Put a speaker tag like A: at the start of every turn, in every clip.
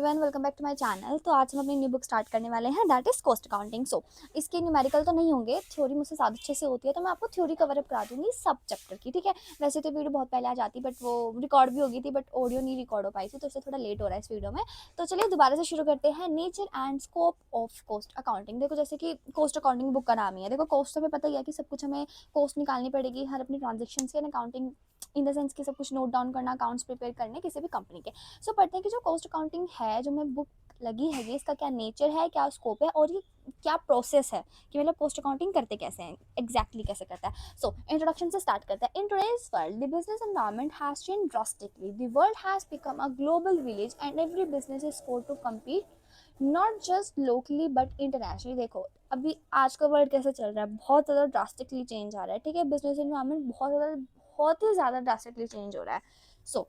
A: Everyone, welcome back to my channel. तो आज हम अपनी न्यू बुक स्टार्ट करने वाले हैं, दैट इज कॉस्ट अकाउंटिंग। सो इसके न्यूमेरिकल तो नहीं होंगे, थ्योरी मुझसे ज़्यादा अच्छे से होती है, तो मैं आपको थ्योरी कवर अप करा दूंगी सब चैप्टर की। ठीक है, वैसे तो वीडियो बहुत पहले आ जाती, बट वो रिकॉर्ड भी हो गई थी, बट ऑडियो नहीं रिकॉर्ड हो पाई थी, तो इससे थोड़ा लेट हो रहा है इस वीडियो में। तो चलिए दोबारा से शुरू करते हैं। Nature and scope of cost accounting. देखो, जैसे कि कॉस्ट अकाउंटिंग बुक का नाम ही है। देखो, कॉस्ट तो हमें पता ही है कि सब कुछ हमें कॉस्ट निकालनी पड़ेगी हर अपनी ट्रांजेक्शन के, अकाउंटिंग इन द सेंस कि सब कुछ नोट डाउन करना, अकाउंट्स प्रिपेयर करने किसी भी कंपनी के। सो पढ़ते हैं कि जो कॉस्ट अकाउंटिंग है, जो मैं बुक लगी है, ये इसका क्या नेचर है, क्या स्कोप है, और ये क्या प्रोसेस है कि मतलब कॉस्ट अकाउंटिंग करते कैसे हैं, एग्जैक्टली कैसे करता है। सो इंट्रोडक्शन से स्टार्ट करते हैं। In today's world the business environment has changed drastically. The world has become a global village and every business is forced to compete not just locally but internationally. देखो, अभी आज का world कैसे चल रहा है, बहुत ज़्यादा ड्रास्टिकली चेंज आ रहा है। ठीक है, बिजनेस एनवायरनमेंट बहुत ही ज़्यादा ड्रास्टिकली चेंज हो रहा है। सो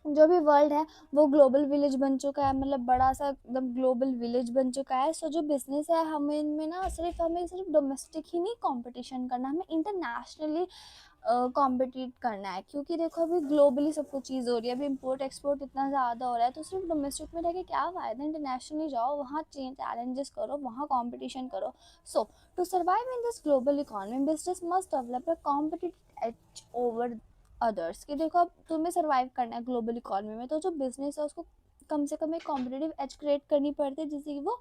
A: जो भी वर्ल्ड है वो ग्लोबल विलेज बन चुका है, मतलब बड़ा सा एकदम ग्लोबल विलेज बन चुका है। सो जो बिजनेस है, हमें इनमें ना हमें सिर्फ डोमेस्टिक ही नहीं कंपटीशन करना, हमें इंटरनेशनली कॉम्पिटिट करना है। क्योंकि देखो, अभी ग्लोबली सब कुछ चीज़ हो रही है, अभी इम्पोर्ट एक्सपोर्ट इतना ज़्यादा हो रहा है, तो सिर्फ डोमेस्टिक में रह के क्या फ़ायदा। इंटरनेशनली जाओ, वहाँ चैलेंजेस करो, वहाँ कॉम्पिटिशन करो। So to survive in this global economy business must develop a competitive edge over others. कि देखो, अब तुम्हें सर्वाइव करना है ग्लोबल इकोनॉमी में, तो जो बिजनेस है उसको कम से कम एक कॉम्पिटिटिव एज क्रिएट करनी पड़ती है, जिससे कि वो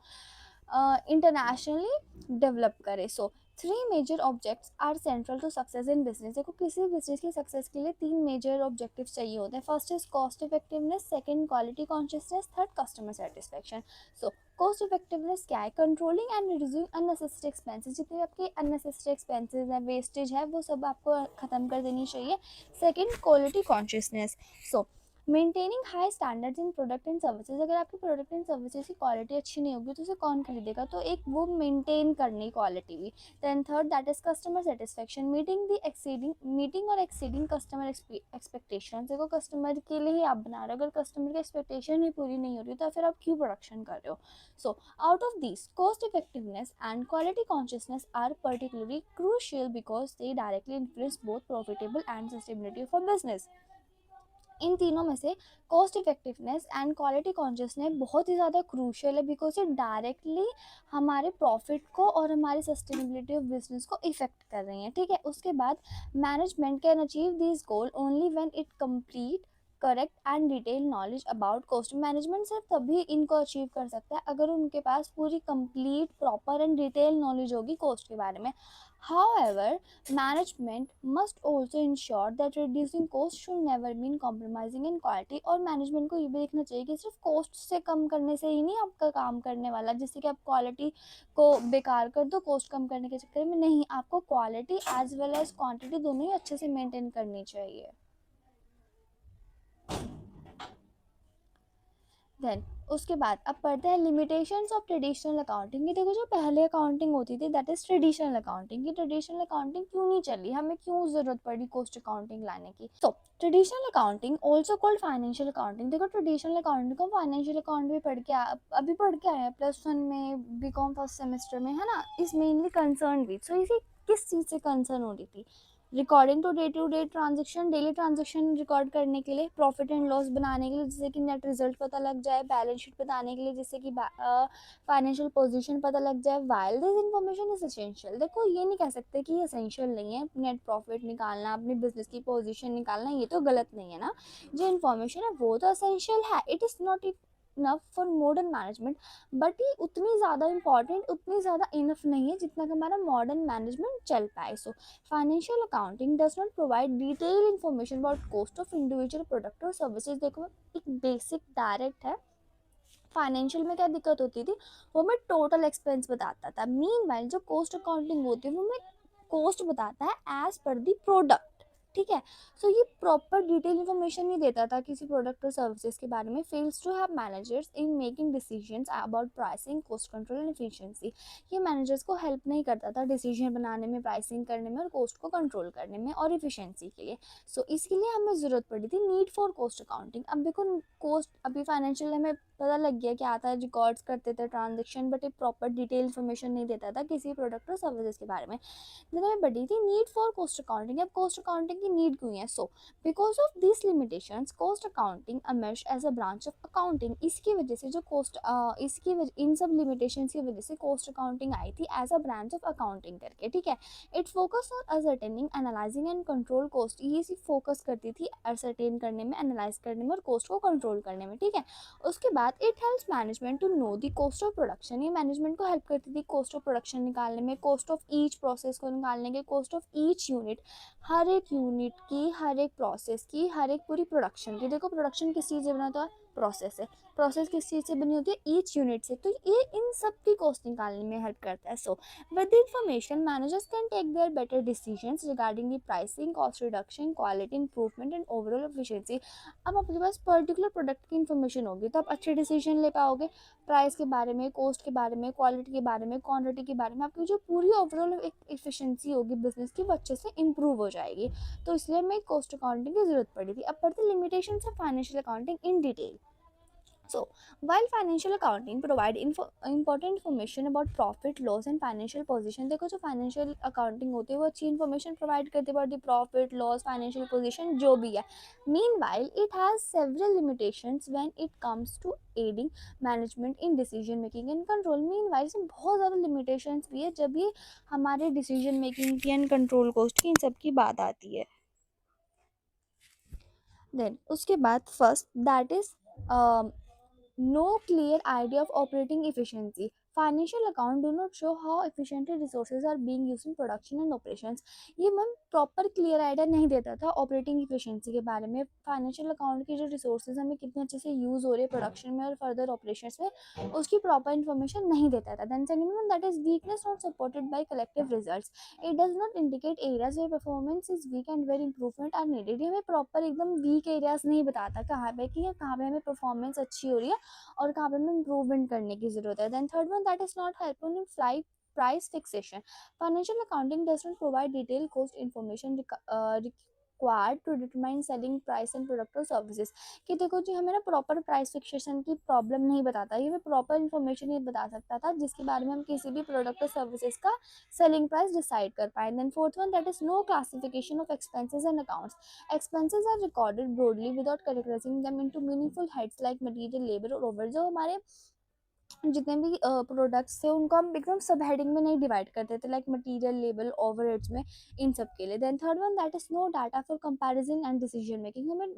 A: इंटरनेशनली डेवलप करे। So three major objects are central to success in business. देखो, किसी भी बिजनेस की सक्सेस के लिए तीन मेजर ऑब्जेक्टिव्स चाहिए होते हैं। First is cost effectiveness, second quality consciousness, third customer satisfaction. So cost effectiveness क्या है? Controlling and reducing unnecessary expenses. जितने आपके अननेसेसरी एक्सपेंसेस है, वेस्टेज है, वो सब आपको ख़त्म कर देनी चाहिए। Second, quality consciousness. So maintaining high standards in product and services. अगर आपकी प्रोडक्ट एंड सर्विसेज की क्वालिटी अच्छी नहीं होगी तो उसे कौन खरीदेगा, तो एक वो मेंटेन करनी क्वालिटी भी। Then third, that is customer satisfaction, meeting और एक्सीडिंग कस्टमर एक्सपेक्टेशन। देखो, कस्टमर के लिए ही आप बना रहे हो, अगर कस्टमर की एक्सपेक्टेशन ही पूरी नहीं हो रही तो फिर आप क्यों प्रोडक्शन कर रहे हो। So out of this, cost effectiveness and quality consciousness are particularly crucial because they directly influence both profitable and sustainability of a business. इन तीनों में से cost effectiveness and quality consciousness बहुत ही ज़्यादा क्रूशियल है, बिकॉज ये डायरेक्टली हमारे प्रॉफिट को और हमारी सस्टेनेबिलिटी ऑफ बिजनेस को इफेक्ट कर रही हैं। ठीक है, उसके बाद management can achieve this goal only when it complete correct and detail knowledge about cost. Management सिर्फ तभी इनको अचीव कर सकता है अगर उनके पास पूरी complete proper and detail knowledge होगी कॉस्ट के बारे में। However, management must also ensure that reducing cost should never mean compromising in quality। और मैनेजमेंट को ये भी देखना चाहिए कि सिर्फ कॉस्ट से कम करने से ही नहीं आपका काम करने वाला, जिससे कि आप क्वालिटी को बेकार कर दो कॉस्ट कम करने के चक्कर में। नहीं, आपको quality as well as quantity दोनों ही अच्छे से मेंटेन करनी चाहिए। देन उसके बाद अब पढ़ते हैं लिमिटेशंस ऑफ ट्रेडिशनल अकाउंटिंग। ये देखो, जो पहले अकाउंटिंग होती थी दैट इज ट्रेडिशनल अकाउंटिंग। ये ट्रेडिशनल अकाउंटिंग क्यों नहीं चली, हमें क्यों जरूरत पड़ी कॉस्ट अकाउंटिंग लाने की। तो traditional accounting also called financial accounting. देखो, ट्रेडिशनल अकाउंटिंग को फाइनेंशियल अकाउंट भी पढ़ के अभी पढ़ के आए हैं +1 में, बीकॉम फर्स्ट सेमेस्टर में, है ना। इस मेनली कंसर्न विद, सो इसी किस चीज़ से कंसर्न हो रही थी? Recording to day transaction, daily transaction record करने के लिए, प्रॉफिट एंड लॉस बनाने के लिए जिससे कि नेट रिजल्ट पता लग जाए, बैलेंस शीट बताने के लिए जिससे कि फाइनेंशियल पोजीशन पता लग जाए। While this information is essential. देखो, ये नहीं कह सकते कि ये एसेंशियल नहीं है। नेट प्रॉफिट निकालना, अपनी बिजनेस की पोजीशन निकालना, ये तो गलत नहीं है ना। जो इन्फॉर्मेशन है वो तो एसेंशियल है, it is not enough for modern management, but ये उतनी ज़्यादा इंपॉर्टेंट, उतनी ज़्यादा इनफ नहीं है जितना कि हमारा मॉडर्न मैनेजमेंट चल पाए। So financial accounting does not provide detail information about cost of individual product और सर्विसेज। देखो, एक बेसिक डायरेक्ट है। फाइनेंशियल में क्या दिक्कत होती थी, वो हमें टोटल एक्सपेंस बताता था। मीनवाइल जो कॉस्ट अकाउंटिंग होती है वो हमें कॉस्ट बताता है एज पर दी प्रोडक्ट। ठीक है, सो ये प्रॉपर डिटेल इन्फॉर्मेशन नहीं देता था किसी प्रोडक्ट और सर्विसेज के बारे में। Fails to have managers in making decisions about pricing, cost control and efficiency. ये मैनेजर्स को हेल्प नहीं करता था डिसीजन बनाने में, प्राइसिंग करने में और कॉस्ट को कंट्रोल करने में और इफिशिएंसी के लिए। सो इसके लिए हमें ज़रूरत पड़ी थी नीड फॉर कॉस्ट अकाउंटिंग। अब देखो, कॉस्ट अभी फाइनेंशियल हमें पता लग गया क्या आता है, रिकॉर्ड्स करते थे ट्रांजेक्शन, बट एक प्रॉपर डिटेल इन्फॉर्मेशन नहीं देता था किसी प्रोडक्ट और सर्विसेज के बारे में। देन हमें बढ़ी थी नीड फॉर कॉस्ट अकाउंटिंग। अब कॉस्ट अकाउंटिंग की नीड क्यों है. So because of this limitations cost accounting emerged as a branch of accounting. इसकी वजह से जो कॉस्ट इन सब लिमिटेशंस की वजह से कॉस्ट अकाउंटिंग आई थी as a branch of accounting करके. ठीक है. It focus on ascertaining analysing and control cost. ये सिर्फ फोकस करती थी असरटेन करने में, एनालाइज करने में और कॉस्ट को कंट्रोल करने में. ठीक है. उसके बाद it helps management to know the cost of production. ये मैनेजमेंट को हेल्प करती थी कॉस्ट ऑफ प्रोडक्शन निकालने में, कॉस्ट ऑफ ईच प्रोसेस को निकालने के, कॉस्ट ऑफ ईच यूनिट, हर एक यूनिट की, हर एक प्रोसेस की, हर एक पूरी प्रोडक्शन की. देखो प्रोडक्शन किस चीज़ से बना होता है, प्रोसेस है. प्रोसेस किस चीज़ से बनी होती है, ईच यूनिट से. तो ये इन सब की कॉस्ट निकालने में हेल्प करता है. सो with the information, managers can take their better decisions regarding the pricing, cost reduction, quality improvement and overall efficiency. अब आपके पास पर्टिकुलर प्रोडक्ट की इन्फॉर्मेशन होगी तो आप अच्छे डिसीजन ले पाओगे. प्राइस के बारे में, कॉस्ट के बारे में, क्वालिटी के बारे में, क्वांटिटी के बारे में, आपकी जो पूरी ओवरऑल एक एफिशिएंसी होगी बिजनेस की वो अच्छे से इंप्रूव हो जाएगी. तो इसलिए हमें कॉस्ट अकाउंटिंग की जरूरत पड़ी थी. अब पढ़ते limitations of financial accounting in detail. So, while financial accounting provide important information about profit, loss and financial position, देखो जो financial accounting होती है वो अच्छी information provide करती है about the profit, loss, financial position जो भी है. Meanwhile, it has several limitations when it comes to aiding management in decision making and control. Meanwhile, इसमें बहुत ज़्यादा limitations भी है जब ये हमारे decision making की and control cost की इन सब की बात आती है. Then उसके बाद first that is no clear idea of operating efficiency. Financial account do not show how efficiently resources are being used in production and operations. ये मैम प्रॉपर क्लियर आइडिया नहीं देता था ऑपरेटिंग इफिशिएंसी के बारे में. Financial account के जो resources हमें कितने अच्छे से यूज हो रहे हैं प्रोडक्शन में और फर्दर ऑपरेशंस में उसकी प्रॉपर इन्फॉर्मेशन नहीं देता था. Then second one that is weakness not supported by collective results. It does not indicate areas where performance is weak and where improvement are needed. ये हमें प्रॉपर एकदम वीक एरियाज नहीं बताता कहाँ पे कि कहाँ पे हमें परफॉर्मेंस अच्छी हो रही है और कहाँ पे हमें इम्प्रूवमेंट करने की जरूरत है. Then third one that is not helpful in flight price fixation. Financial accounting does not provide detailed cost information required to determine selling price and product or services. कि देखो जी हमें ना प्रॉपर प्राइस फिक्सेशन की problem नहीं बताता. ये हमें proper information ये बता सकता था जिसके बारे में हम किसी भी प्रोडक्ट और सर्विसेज का सेलिंग प्राइस डिसाइड कर पाए. Then fourth one that is no classification of expenses and accounts. Expenses are recorded broadly without categorizing them into meaningful heads like material, labor और overhead. जो हमारे जितने भी प्रोडक्ट्स थे उनको हम एकदम सब हेडिंग में नहीं डिवाइड करते थे लाइक मटेरियल, लेबल, ओवरहेड्स में, इन सब के लिए. Then third one that is no data for comparison and decision making. हमें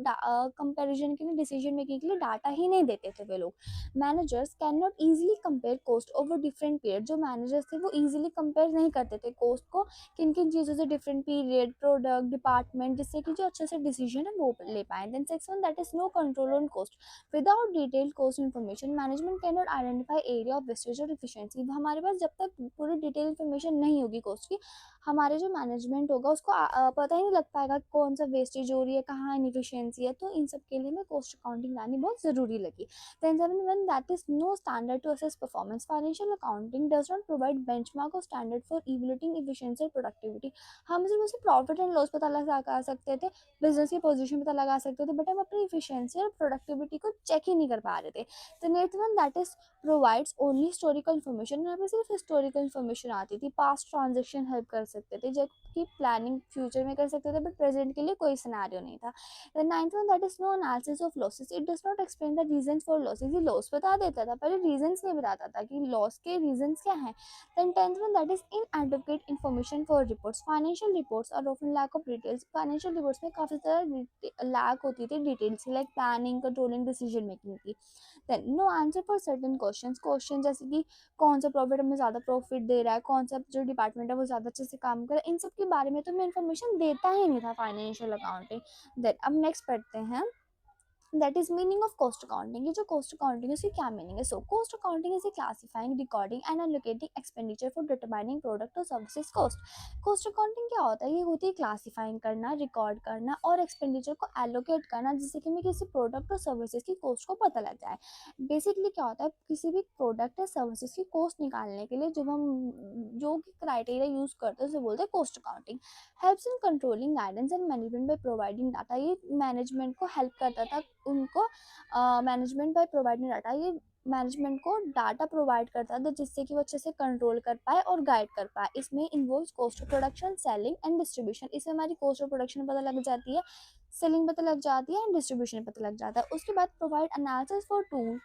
A: कंपैरिजन के लिए, डिसीजन मेकिंग के लिए डाटा ही नहीं देते थे वे लोग. Managers can not easily compare cost over different period. जो मैनेजर्स थे वो ईजिली कंपेयर नहीं करते थे कॉस्ट को किन किन चीज़ों से, डिफरेंट पीरियड, प्रोडक्ट, डिपार्टमेंट, जिससे कि जो अच्छे से डिसीजन है वो ले पाए. Then six one that is no control on cost. Without detailed cost information, management cannot identify area of wastage or efficiency. हमारे पास जब तक पूरी डिटेल इन्फॉर्मेशन नहीं होगी कॉस्ट की, हमारे जो मैनेजमेंट होगा उसको पता ही नहीं लग पाएगा कौन सा वेस्टेज हो रही है, कहाँ इनएफिशिएंसी है. तो इन सब के लिए हमें कॉस्ट अकाउंटिंग लानी बहुत ज़रूरी लगी. Then seven one that is no standard to assess performance. Financial accounting does not provide benchmark और स्टैंडर्ड फॉर इवैल्यूएटिंग एफिशिएंसी और प्रोडक्टिविटी. हम सिर्फ उसे प्रॉफिट एंड लॉस पता लगा सकते थे, बिजनेस की पोजीशन पता लगा सकते थे, बट हम अपनी इफिशिएंसी और प्रोडक्टिविटी को चेक ही नहीं कर पा रहे थे. The next one that is provides only historical information. यहाँ पे सिर्फ हिस्टोरिकल इन्फॉर्मेशन आती थी. पास्ट ट्रांजेक्शन हेल्प कर सकते थे जबकि प्लानिंग फ्यूचर में कर सकते थे, बट प्रेजेंट के लिए कोई सिनेरियो नहीं था. The ninth one that is no analysis of losses. It does not explain the reason for losses. ये लॉस बता देता था पर रीजंस नहीं बताता था कि लॉस के रीजंस क्या हैं. Then tenth one that is inadequate information for reports. Financial reports are often lack of details. Financial reports में काफ़ी ज़्यादा lack होती थी डिटेल्स की, like planning, controlling, decision making की. Then no answer for certain questions. Question जैसे कि कौन सा प्रॉफिट हमें ज़्यादा प्रॉफिट दे रहा है, कौन सा जो डिपार्टमेंट है वो ज़्यादा अच्छे से काम कर रहा है, इन सब के बारे में तो हमें इन्फॉर्मेशन देता ही नहीं था फाइनेंशियल अकाउंटिंग. देन अब नेक्स्ट पढ़ते हैं that is meaning of cost accounting. ये जो कॉस्ट अकाउंटिंग है उसकी क्या मीनिंग है. So cost accounting is a classifying, recording and allocating expenditure for determining product और सर्विसेज कॉस्ट. कॉस्ट अकाउंटिंग क्या होता है, ये होती है क्लासिफाइंग करना, रिकॉर्ड करना और एक्सपेंडिचर को एलोकेट करना जिससे कि हमें किसी प्रोडक्ट और सर्विसेज की कॉस्ट को पता लग जाए. बेसिकली क्या होता है, किसी भी प्रोडक्ट या सर्विसेज की कॉस्ट निकालने के लिए जब हम जो क्राइटेरिया यूज करते हैं उसे बोलते हैं cost accounting. Helps in controlling, guidance and management by providing data. ये मैनेजमेंट को हेल्प करता था उनको मैनेजमेंट बाय प्रोवाइडिंग डाटा. ये मैनेजमेंट को डाटा प्रोवाइड करता है जिससे कि वो अच्छे से कंट्रोल कर पाए और गाइड कर पाए। इसमें involves cost of production, selling and distribution. इसमें हमारी कॉस्ट ऑफ प्रोडक्शन पता लग जाती है, सेलिंग पता लग जाती है एंड डिस्ट्रीब्यूशन पता लग जाता है। उसके बाद provide analysis for to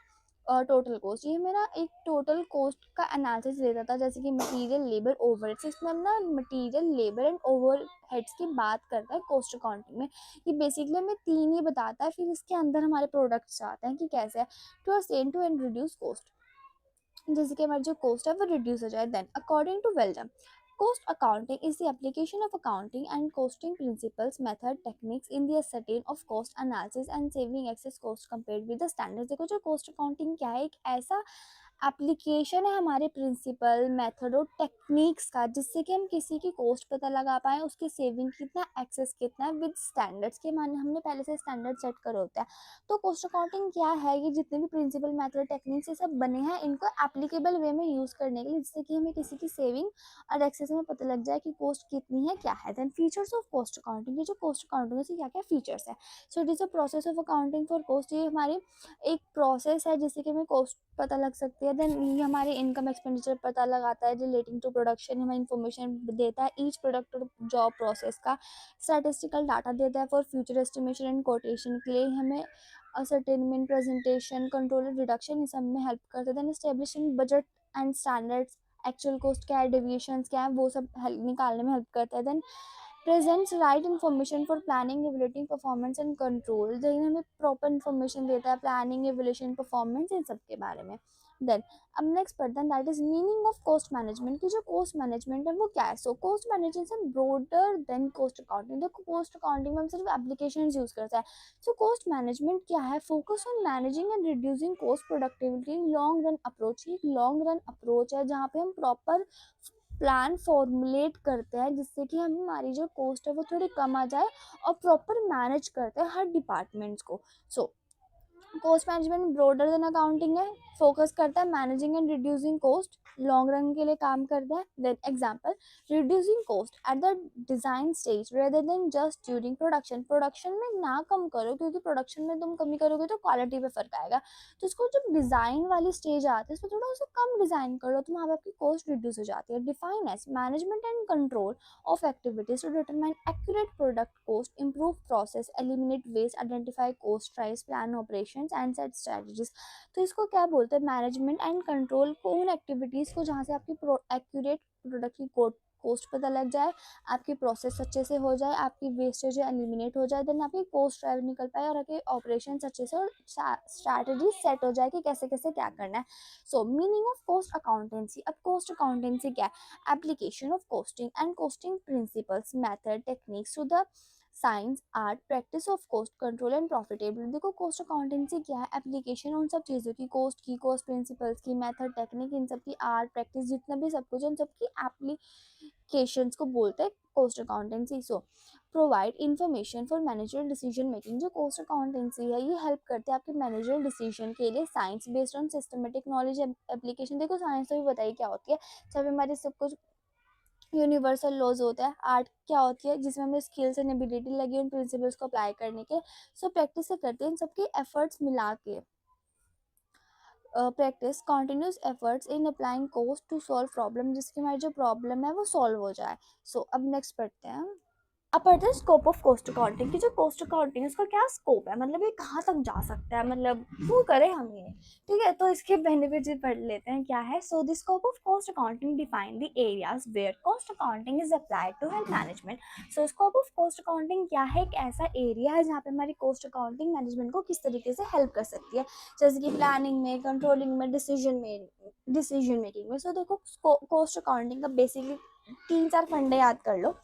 A: total cost. ये मेरा एक टोटल कॉस्ट का एनालिसिस देता था, जैसे कि मटेरियल, लेबर, ओवरहेड्स। इसमें हम ना मटेरियल, लेबर एंड ओवरहेड्स की बात करता है कॉस्ट अकाउंटिंग में। ये बेसिकली हमें तीन ही बताता है, फिर इसके अंदर हमारे प्रोडक्ट्स आते हैं कि कैसे है to send to and reduce cost, जैसे कि हमारी जो कॉस्ट है वो रिड्यूस हो जाए। Then according to Weldon, cost accounting is the application of accounting and costing principles, method, techniques in the ascertain of cost analysis and saving excess cost compared with the standards। देखो जो cost accounting क्या है, एक ऐसा application है हमारे principal, method और techniques का, जिससे कि हम किसी की कॉस्ट पता लगा पाए, उसकी सेविंग कितना, एक्सेस कितना है, विद स्टैंडर्ड्स के माने हमने पहले से स्टैंडर्ड सेट कर होता है। तो कॉस्ट अकाउंटिंग क्या है, ये जितने भी प्रिंसिपल, मेथड, टेक्निक्स ये सब बने हैं इनको एप्लीकेबल वे में यूज़ करने के लिए, जिससे कि हमें किसी की सेविंग और एक्सेस में पता लग जाए कि कॉस्ट कितनी है, क्या है। Then features of cost accounting, ये जो कॉस्ट अकाउंटिंग से क्या क्या फीचर्स है। So it is a process of accounting for cost. ये हमारी एक प्रोसेस है जिससे कि हमें कॉस्ट पता लग सकती है। देन ये हमारे इनकम एक्सपेंडिचर पता लगाता है, रिलेटिंग टू प्रोडक्शन हमें इंफॉर्मेशन देता है ईच प्रोडक्ट और जॉब प्रोसेस का। स्टैटिस्टिकल डाटा देता है for future estimation and quotation के लिए, हमें असरटेनमेंट, प्रेजेंटेशन, कंट्रोल, रिडक्शन, ये सब में हेल्प करता है। Then establishing budget and standards, actual cost क्या है, डेविएशंस क्या है, वो सब निकालने में हेल्प करता है। Then presents right information for planning, evaluating, performance and control. Then हमें प्रॉपर इन्फॉर्मेशन देता है प्लानिंग, एवल्यूशन, परफॉर्मेंस, इन सब के बारे में। देन अब नेक्स्ट पढ़ते हैं that is meaning of cost management, की जो कॉस्ट मैनेजमेंट है वो क्या है। सो कॉस्ट मैनेजमेंट है ब्रॉडर देन कॉस्ट अकाउंटिंग। देखो कॉस्ट अकाउंटिंग में हम सिर्फ एप्लीकेशन यूज करते हैं। सो कॉस्ट मैनेजमेंट क्या है, focus on managing and reducing cost productivity, long run approach. एक लॉन्ग रन अप्रोच है जहाँ पे हम प्रॉपर प्लान फॉर्मुलेट करते हैं, जिससे कि हम हमारी जो कॉस्ट है वो थोड़ी कम आ जाए, और प्रॉपर मैनेज करते हैं हर डिपार्टमेंट्स को। So cost management broader than accounting है, फोकस करता है managing and reducing cost, long run के लिए काम करता है। Then example, reducing cost at the design stage rather than just during production. Production में ना कम करो, क्योंकि प्रोडक्शन में तुम कमी करोगे तो क्वालिटी पे फर्क आएगा। तो इसको जब डिजाइन वाली स्टेज आती है इसमें थोड़ा उसे कम डिजाइन करो तो वहाँ पे आपकी कॉस्ट रिड्यूस हो जाती है। Define as management and control of activities to determine accurate product cost, improve process, eliminate waste, identify cost rise, plan operations and set strategies। तो इसको क्या बोलते हैं, मैनेजमेंट एंड कंट्रोल को उन एक्टिविटीज़ को जहाँ से आपकी एक्यूरेट प्रोडक्ट की कॉस्ट पता लग जाए, आपकी प्रोसेस अच्छे से हो जाए, आपकी वेस्टेज एलिमिनेट हो जाए, देन आपकी कॉस्ट ड्राइव निकल पाए और आपके ऑपरेशन अच्छे से और स्ट्रैटेजी सेट हो जाए कि कैसे कैसे क्या करना है। सो मीनिंग ऑफ कॉस्ट अकाउंटेंसी। अब कॉस्ट अकाउंटेंसी क्या है, application of costing and costing principles, method, techniques to the science, art, practice of cost control and profitability. देखो कॉस्ट अकाउंटेंसी क्या है, एप्लीकेशन उन सब चीज़ों की, कॉस्ट प्रिंसिपल्स की, मेथड, टेक्निक, इन सब की, आर्ट, प्रैक्टिस, जितना भी सब कुछ उन सब की एप्लीकेशंस को बोलते हैं cost accountancy. So provide information for managerial decision making. जो कॉस्ट अकाउंटेंसी है ये हेल्प करते हैं आपके मैनेजरल डिसीजन के लिए। Science based on systematic knowledge application. देखो साइंस तो भी बताइए क्या होती है, जब हमारे सब कुछ यूनिवर्सल लॉज होता है। आर्ट क्या होती है, जिसमें हमें स्किल्स एंड एबिलिटी लगी उन प्रिंसिपल्स को अप्लाई करने के। सो प्रैक्टिस से करते हैं इन सबके एफर्ट्स मिला के। Practice continuous efforts in applying cost to solve problem, जिसकी हमारी जो प्रॉब्लम है वो सॉल्व हो जाए। सो अब नेक्स्ट पढ़ते हैं। अब पढ़ते हैं स्कोप ऑफ कॉस्ट अकाउंटिंग की। जो कॉस्ट अकाउंटिंग है उसका क्या स्कोप है, मतलब ये कहाँ तक जा सकता है, मतलब वो करें हम ये। ठीक है, तो इसके बेनिफिट्स भी पढ़ लेते हैं क्या है। So the scope of cost accounting define the areas where cost accounting is applied to help management. So scope of cost accounting क्या है, एक ऐसा एरिया है जहाँ पे हमारी कॉस्ट अकाउंटिंग मैनेजमेंट को किस तरीके से हेल्प कर सकती है, जैसे कि प्लानिंग में, कंट्रोलिंग में, डिसीजन मेकिंग में। सो देखो कॉस्ट अकाउंटिंग का बेसिकली तीन चार फंडे याद कर लो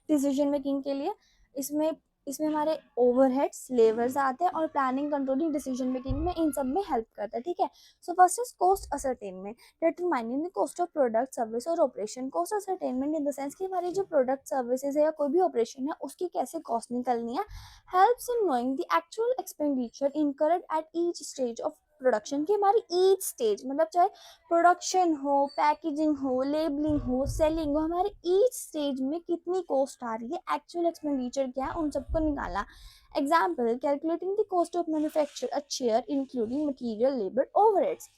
A: डिसीजन मेकिंग के लिए। इसमें इसमें हमारे ओवरहेड्स, लेवर्स आते हैं, और प्लानिंग, कंट्रोलिंग, डिसीजन मेकिंग में इन सब में हेल्प करता है। ठीक है, so first is cost ascertainment, determining the cost of product, service और operation. Cost ascertainment in the sense कि हमारी जो प्रोडक्ट, सर्विसेज है या कोई भी ऑपरेशन है उसकी कैसे कॉस्ट निकलनी है। Helps in knowing the actual expenditure incurred eight each stage of production, की हमारी ईच स्टेज मतलब चाहे प्रोडक्शन हो, पैकेजिंग हो, लेबलिंग हो, सेलिंग हो, हमारे ईच स्टेज में कितनी कॉस्ट आ रही है, एक्चुअल एक्सपेंडिचर क्या है, उन सबको निकाला। Example, calculating the cost of manufacture a chair including material, labour, overheads.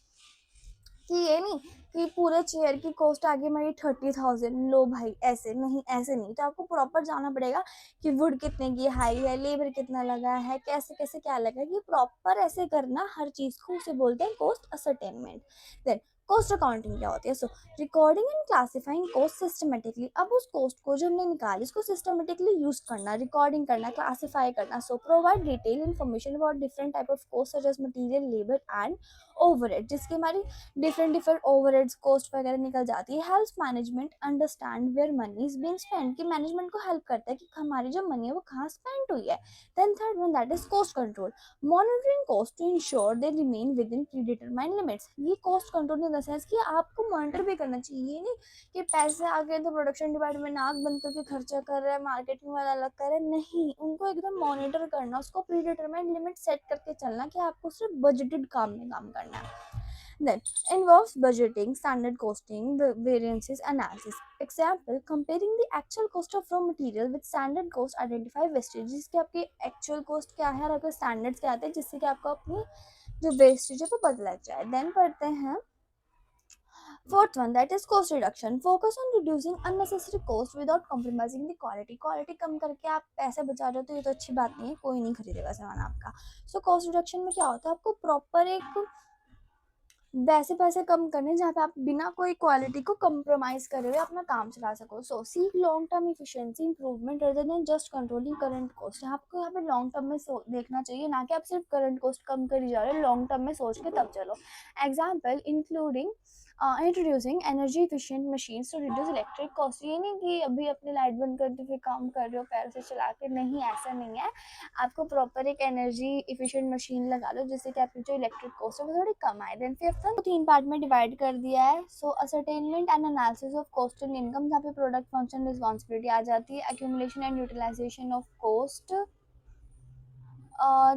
A: कि ये नहीं कि पूरे चेयर की कॉस्ट आगे मेरी 30,000, लो भाई, ऐसे नहीं, ऐसे नहीं। तो आपको प्रॉपर जाना पड़ेगा कि वुड कितने की हाई है, लेबर कितना लगा है, कैसे कैसे क्या लगा है, कि प्रॉपर ऐसे करना हर चीज़ को, उसे बोलते हैं cost ascertainment. Then cost accounting क्या होती है? So recording and classifying cost systematically. अब उस कॉस्ट को जो हमने निकाली उसको सिस्टमेटिकली यूज करना, रिकॉर्डिंग करना, क्लासिफाई करना। So provide detail information about different type of cost such as material, labour and overhead, जिसकी हमारी डिफरेंट डिफरेंट ओवरहेड्स कॉस्ट वगैरह निकल जाती है। Helps management understand where money is being spend, कि मैनेजमेंट को हेल्प करता है कि हमारी जो मनी है वो कहाँ स्पेंड हुई है। Then third one that is cost control, monitoring cost to ensure they remain within predetermined limits. ये cost control in the sense कि आपको मॉनिटर भी करना चाहिए, ये नहीं कि पैसे आ गए तो प्रोडक्शन डिपार्टमेंट नाक बंद करके खर्चा कर रहा है, मार्केटिंग वाला अलग कर रहा है, नहीं, उनको एकदम मॉनिटर करना, उसको प्री डिटरमाइंड लिमिट सेट करके चलना कि आपको सिर्फ बजटेड काम में काम करना है। Then involves budgeting, standard costing, variances analysis. Example, comparing the actual cost of raw material with standard cost, identify wastages, कि आपकी actual cost क्या है और आपके standards क्या आते हैं, जिससे कि आपको अपनी जो wastage है वो पता लग जाए। Then पढ़ते हैं fourth one that is cost reduction, focus on reducing unnecessary cost without compromising the quality। Quality कम करके आप पैसे बचा रहे हो तो ये तो अच्छी बात नहीं है, कोई नहीं खरीदेगा सामान आपका। सो कॉस्ट रिडक्शन में क्या होता है, आपको प्रॉपर एक वैसे पैसे कम करने जहाँ पे आप बिना कोई क्वालिटी को कंप्रोमाइज करे हुए अपना काम चला सको। So seek long term efficiency improvement rather than just controlling current cost. आपको यहाँ पे लॉन्ग टर्म में देखना चाहिए, ना कि आप सिर्फ करंट कॉस्ट कम करी जा रहे हो, लॉन्ग टर्म में सोच के तब चलो। Example including introducing energy efficient machines to reduce electric cost. ये नहीं कि अभी अपनी लाइट बंद कर दो फिर काम कर रहे हो पैर से चला के, नहीं, ऐसा नहीं है। आपको प्रॉपर एक एनर्जी इफिशिएंट मशीन लगा लो जिससे कि आपकी जो इलेक्ट्रिक कॉस्ट है वो थोड़ी कम आए। देन फिफ्थ वन तीन पार्ट में डिवाइड कर दिया है। So ascertainment and analysis of cost and income, जहाँ पे प्रोडक्ट फंक्शन रिस्पॉन्सिबिलिटी आ जाती है। Accumulation and utilisation of cost,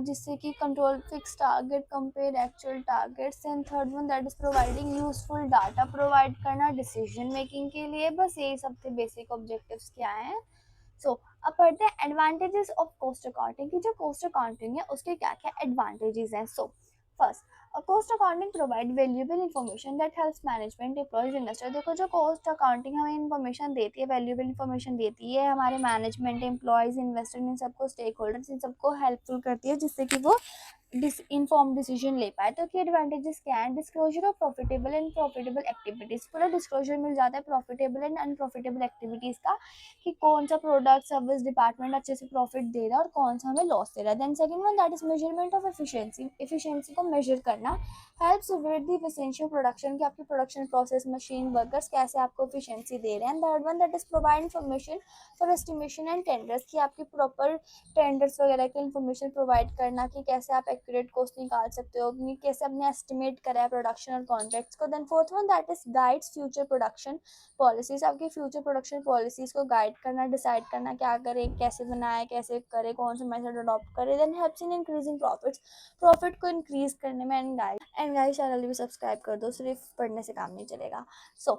A: जिससे कि control fix target, compare actual targets. And third one that is providing useful data, provide करना decision making के लिए। बस यही सबसे बेसिक ऑब्जेक्टिव्स क्या हैं। सो अब पढ़ते हैं एडवांटेजेस ऑफ कॉस्ट अकाउंटिंग, की जो कॉस्ट अकाउंटिंग है उसके क्या क्या एडवांटेजेस हैं। So first, cost accounting provide valuable information that helps management employees investor. देखो जो कॉस्ट अकाउंटिंग हमें इन्फॉर्मेशन देती है, वैल्यूएबल इन्फॉर्मेशन देती है, हमारे मैनेजमेंट एम्प्लॉयज इन्वेस्टर इन सबको, स्टेक होल्डर्स इन सबको हेल्पफुल करती है, जिससे कि वो इन्फॉर्म डिसीजन ले पाए। तो की एडवांटेजेस क्या है? Disclosure of profitable and profitable activities, पूरा डिस्क्लोजर मिल जाता है प्रॉफिटेबल एंड अनप्रॉफिटेबल एक्टिविटीज का, कि कौन सा प्रोडक्ट सर्विस डिपार्टमेंट अच्छे से प्रॉफिट दे रहा है और कौन सा हमें लॉस दे रहा है। Then second one that is measurement of efficiency, efficiency को मेजर करना। Helps with the efficiency of production, कि आपकी प्रोडक्शन प्रोसेस, मशीन, वर्कर्स कैसे आपको एफिशिएंसी दे रहे हैं। Third one that is provide information for estimation and tenders, की आपकी प्रॉपर टेंडर्स वगैरह की इन्फॉर्मेशन प्रोवाइड करना, कि कैसे आप एक्यूरेट कॉस्ट निकाल सकते हो, कि कैसे आपने एस्टिमेट करा है प्रोडक्शन और कॉन्ट्रैक्ट्स को। Then fourth one that is guides future production policies, आपकी फ्यूचर प्रोडक्शन पॉलिसीज को गाइड करना, डिसाइड करना क्या करे, कैसे बनाए, कैसे करे, कौन सा मेथड अडॉप्ट करे। Then helps in increasing profits, profit को इंक्रीज करने में। एंड गाइस चैनल भी सब्सक्राइब कर दो, सिर्फ पढ़ने से काम नहीं चलेगा। So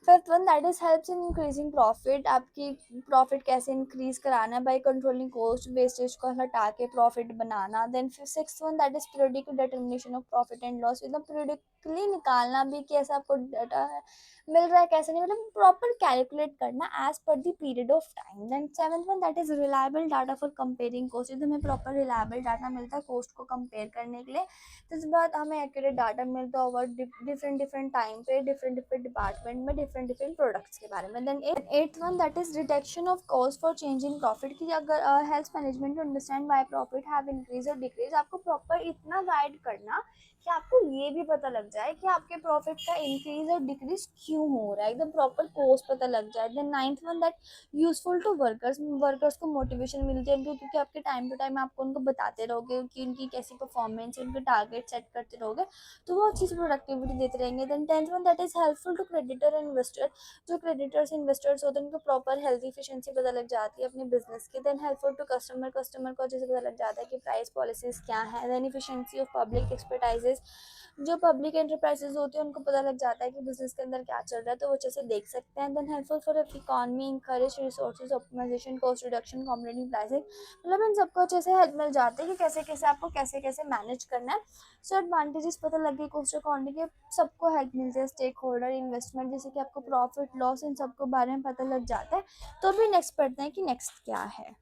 A: fifth one that is helps in increasing profit, आपकी प्रॉफिट कैसे इंक्रीज कराना है, बाय कंट्रोलिंग कॉस्ट, वेस्टेज को हटा के प्रॉफिट बनाना। Then sixth one that is periodic determination of profit and loss, एकदम पीरियडिकली निकालना भी कि ऐसा आपको डाटा मिल रहा है कैसे नहीं, मतलब प्रॉपर कैलकुलेट करना as per the period of time. Then seventh one that is reliable data for comparing cost, एकदम हमें प्रॉपर रिलायबल डाटा मिलता है कॉस्ट को कंपेयर करने के लिए। तो इस बाद हमें एक्यूरेट डाटा मिलता है ओवर डिफरेंट डिफरेंट टाइम पे, डिफरेंट डिफरेंट डिपार्टमेंट में, डिफरेंट डिफरेंट प्रोडक्ट्स के बारे में। Then eighth one that is reduction of cost for change in profit, की अगर helps management to understand why profit have increase और डिक्रीज, आपको proper इतना गाइड करना कि आपको ये भी पता लग जाए कि आपके प्रॉफिट का इंक्रीज और डिक्रीज क्यों हो रहा है, एकदम प्रॉपर कॉस्ट पता लग जाए। Then ninth one that useful to workers, workers को मोटिवेशन मिलती है उनको, क्योंकि आपके टाइम टू टाइम आपको उनको बताते रहोगे कि उनकी कैसी परफॉर्मेंस है, उनके टारगेट सेट करते रहोगे तो वो अच्छी सी प्रोडक्टिविटी देते रहेंगे। Then tenth one that is helpful to creditor and investor, जो क्रेडिटर्स इन्वेस्टर्स होते हैं उनको प्रॉपर हेल्थ इफिशिएंसी पता लग जाती है अपने बिजनेस की। Then helpful to customer, customer को अच्छे से पता लग जाता है कि प्राइस पॉलिसीज क्या है। Then efficiency of public expertises, enterprises, जो पब्लिक एंटरप्राइजेस होती है उनको पता लग जाता है कि बिजनेस के अंदर क्या चल रहा है, तो वो अच्छे से देख सकते हैं। Then helpful for economy, encourage resources optimisation, cost reduction, competitive pricing, मतलब इन सबको अच्छे से हेल्प मिल जाती है कि कैसे कैसे आपको कैसे कैसे मैनेज करना है। सो एडवांटेजेस पता लग गई कॉस्ट अकाउंटिंग के, सबको हेल्प मिलती है, स्टेक होल्डर, इन्वेस्टमेंट, जैसे कि आपको प्रॉफिट लॉस इन सबको बारे में पता लग जाता है। तो अभी नेक्स्ट पढ़ते हैं कि नेक्स्ट क्या है।